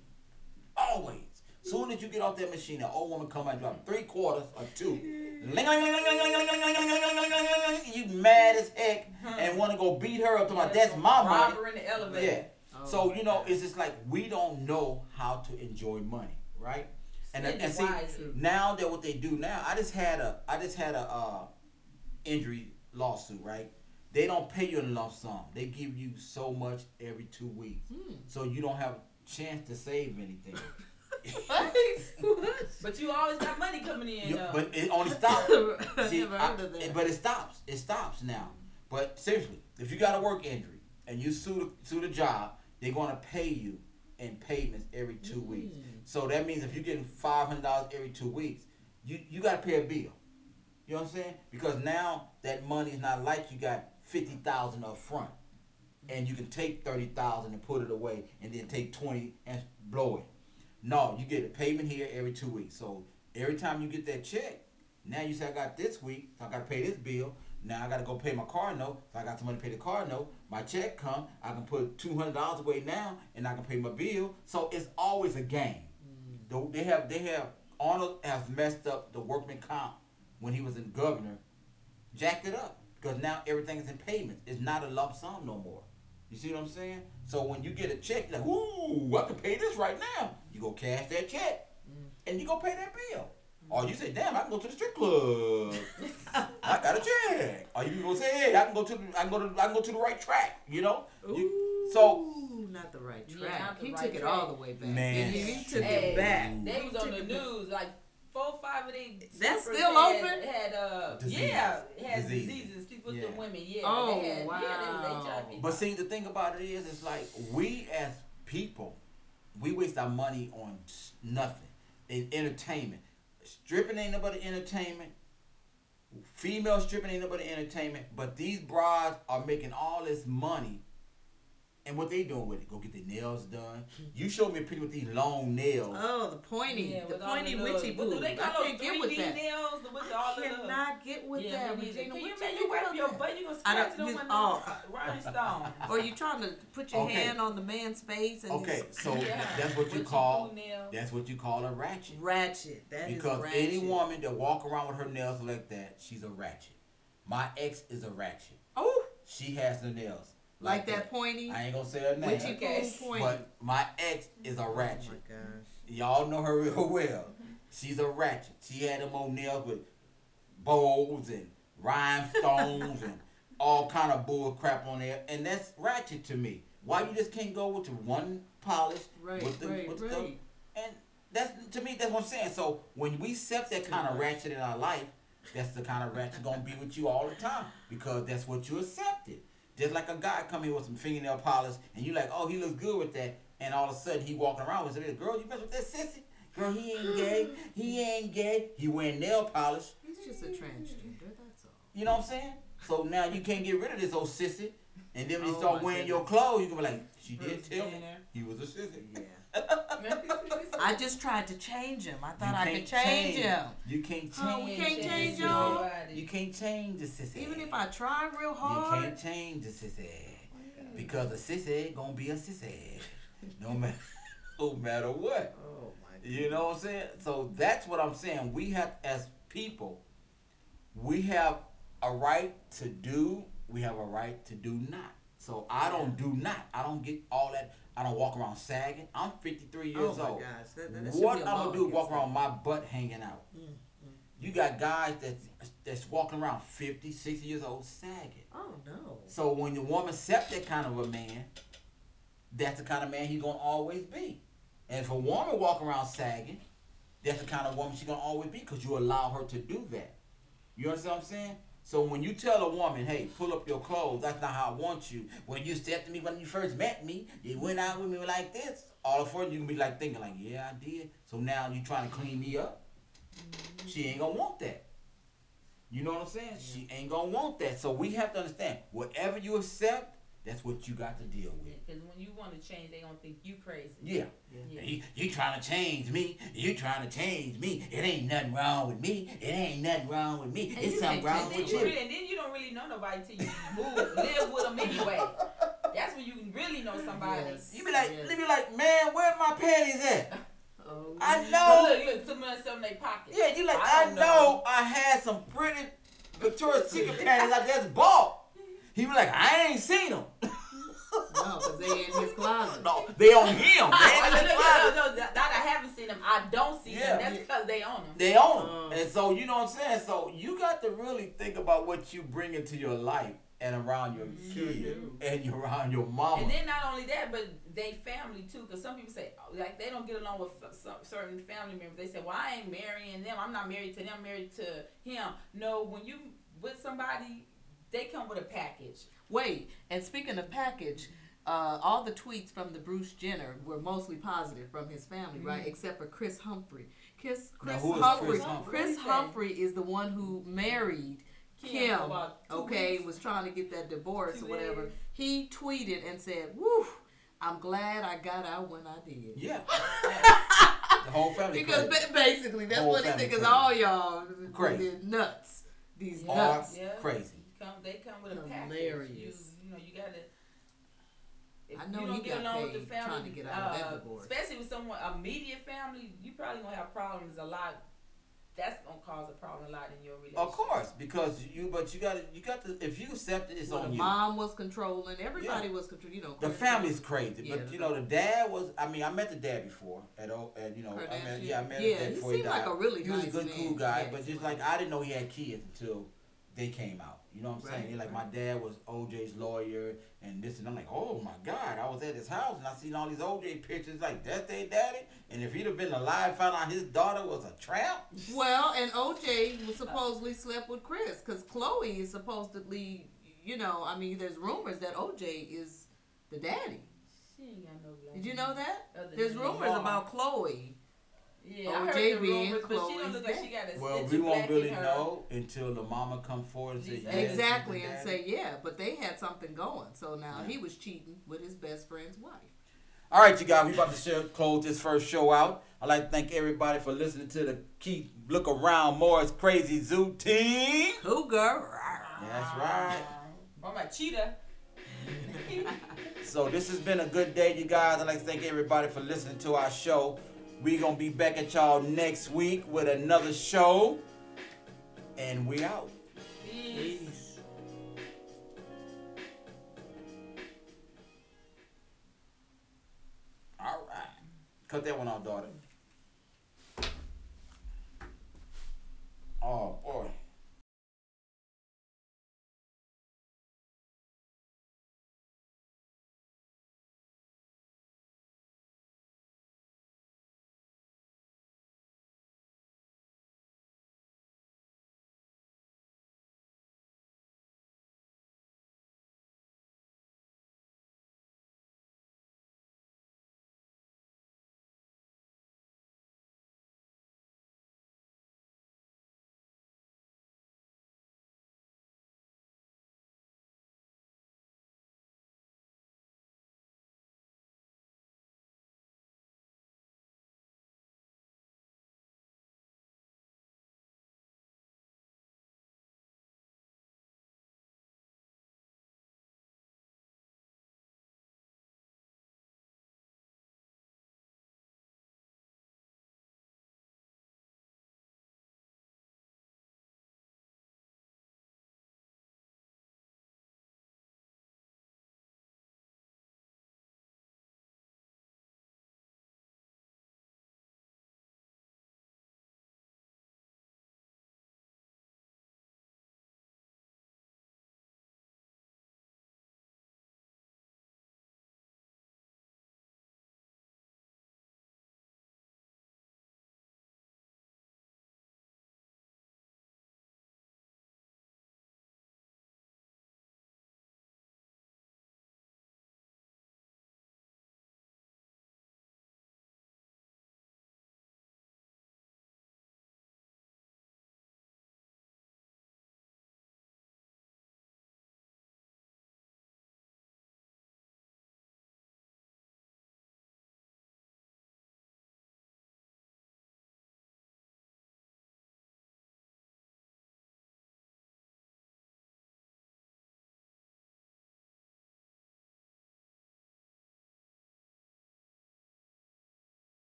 Always. Soon as you get off that machine, the old woman come out and drop 3/4 or 2. You mad as heck and want to go beat her up to my that's my money. rob her in the elevator. Yeah. So you know, it's just like we don't know how to enjoy money, right? And see, wisely. now that what they do now, I just had a injury lawsuit, right? They don't pay you in a lump sum. They give you so much every 2 weeks, so you don't have a chance to save anything. But you always got money coming in. But it only stops. See, Never heard of that. but it stops. It stops now. But seriously, if you got a work injury and you sue the job, they're gonna pay you in payments every 2 weeks. So that means if you're getting $500 every 2 weeks, you gotta pay a bill. You know what I'm saying? Because now that money is not like you got $50,000 up front, and you can take $30,000 and put it away, and then take 20 and blow it. No, you get a payment here every 2 weeks. So every time you get that check, now you say I got this week, so I got to pay this bill. Now I got to go pay my car note, so I got some money to pay the car note. My check come, I can put $200 away now, and I can pay my bill. So it's always a game. They have Arnold has messed up the workman comp when he was in governor, jacked it up because now everything is in payments. It's not a lump sum no more. You see what I'm saying? So when you get a check, you're like, ooh, I can pay this right now. You go cash that check, and you go pay that bill. Or you say, damn, I can go to the strip club. I got a check. Or you can go say, hey, I can go to the right track. You know. So not the right Yeah, track. not the He right took it track. all the way back. Man. He took Hey, it back. They was on the news like 4 or 5 of they. That's strippers still had, open? Had Diseases. had Diseases. diseases. People with Yeah. the women. Yeah. Oh, they had, wow. Yeah, they HIV. But see, the thing about it is, it's like we as people, we waste our money on nothing. In entertainment, stripping ain't nobody entertainment. Female stripping ain't nobody entertainment. But these brides are making all this money. And what they doing with it? Go get their nails done. You showed me a picture with these long nails. Oh, the pointy, the with all pointy little- witchy what boo. do they I call can't those get with 3D that. nails? With all I the little. cannot get with Yeah, that, me neither. Regina. Can What you you imagine think wipe about your that? butt? You gonna I don't- scratch it on just- one oh. Rolling Stone. Or you trying to put your Okay. hand on the man's face and Okay, just so Yeah. that's what you With your call toenail. that's what you call a ratchet. ratchet. That is Because ratchet. any woman that walk around with her nails like that, she's a ratchet. My ex is a ratchet. Oh, She has the nails. Like that pointy. I ain't gonna say her name. Witchy poo pointy. But my ex is a ratchet. Oh my gosh. Y'all know her real well. She's a ratchet. She had them on nails with bows and rhinestones and all kind of bull crap on there, and that's ratchet to me. Why you just can't go with the one polish with the and that's to me that's what I'm saying. So when we accept that kind of ratchet in our life, that's the kind of ratchet gonna be with you all the time because that's what you accepted. Just like a guy come here with some fingernail polish and you like, oh, he looks good with that, and all of a sudden he walking around with say, girl, you mess with that sissy? Girl, he ain't gay. He ain't gay. He wearing nail polish. He's just a transgender, that's all. You know what I'm saying? So now you can't get rid of this old sissy. And then when you start wearing your clothes, you can be like, she did tell me he was a sissy. Yeah. I just tried to change him. I thought I could change him. You can't change. Oh, we can't change y'all. You can't change the sissy. Even if I try real hard. You can't change the sissy. Because a sissy gonna be a sissy. No matter what. Oh my God. You know what I'm saying? So that's what I'm saying. We have, as people, we have a right to do, we have a right to do not. So I don't do not. I don't get all that. I don't walk around sagging. I'm 53 years old. Oh my gosh. That should What be a I'm law going to do is walk against around my butt hanging out. You got guys that's walking around 50, 60 years old sagging. Oh no. So when the woman accepts that kind of a man, that's the kind of man he's going to always be. And if a woman walk around sagging, that's the kind of woman she's going to always be because you allow her to do that. You understand what I'm saying? So when you tell a woman, hey, pull up your clothes, that's not how I want you. When you said to me when you first met me, you went out with me like this. All of a sudden you can be like thinking like, yeah, I did. So now you trying to clean me up. She ain't going to want that. You know what I'm saying? She ain't going to want that. So we have to understand, whatever you accept, that's what you got to deal with. Because when you want to change, they gonna think you crazy. Yeah. You trying to change me. You trying to change me. It ain't nothing wrong with me. It ain't nothing wrong with me. It's something wrong with you. And then you don't really know nobody till you live with them anyway. That's when you can really know somebody. Yes. You be like, man, where my panties at? Oh, I know. Look, some of them in their pocket. Yeah, you like, I know I had some pretty Victoria's Secret panties I just bought. He was like, I ain't seen them. no, because they in his closet. No, they on him. They in his closet. No, that I haven't seen them. I don't see them. That's because they own them. They own them. And so, you know what I'm saying? So, you got to really think about what you bring into your life and around your kids and around your mama. And then not only that, but they family too. Because some people say, like, they don't get along with some certain family members. They say, well, I ain't marrying them. I'm not married to them. I'm married to him. No, when you with somebody, they come with a package. Wait, and speaking of package, all the tweets from the Bruce Jenner were mostly positive from his family, right? Except for Chris Humphrey. Chris Humphrey is the one who married Kim, was trying to get that divorce or whatever. Years. He tweeted and said, "Woo, I'm glad I got out when I did." Yeah. The whole family because basically that's what he thinks. All y'all crazy nuts. These nuts. Crazy. They come with a package. Hilarious. You know, you gotta. If I know you don't get along with the family, trying to get out of that divorce. Especially with someone immediate family, you probably gonna have problems a lot. That's gonna cause a problem a lot in your relationship. Of course, because you got to. If you accept it, it's on you. Mom was controlling. Everybody was controlling. You know, the family's crazy, but you know the dad was. I mean, I met the dad before I met his dad before he died. Like a really he was nice a good, man. cool guy, but just like I didn't know he had kids until they came out. You know what I'm saying? Like my dad was OJ's lawyer and this, and I'm like, oh my God, I was at his house and I seen all these OJ pictures. Like that's their daddy, and if he'd have been alive, found out his daughter was a tramp. Well, and OJ was supposedly slept with Chris because Chloe is supposedly, I mean, there's rumors that OJ is the daddy. She ain't got no black. Did you know that? There's rumors about Chloe. Yeah, OJ I heard the being rumors, but she don't look like Chloe's she got a Well, stitch we of won't black really in her. know until the mama come forward and say yes. Exactly, and say but they had something going. So now he was cheating with his best friend's wife. All right, you guys, we about to close this first show out. I'd like to thank everybody for listening to the Keep Look Around Moore's Crazy Zoo team. Cougar. That's right. I'm like cheetah. So this has been a good day, you guys. I'd like to thank everybody for listening to our show. We're going to be back at y'all next week with another show. And we out. Peace. Cut that one off, daughter. Oh boy.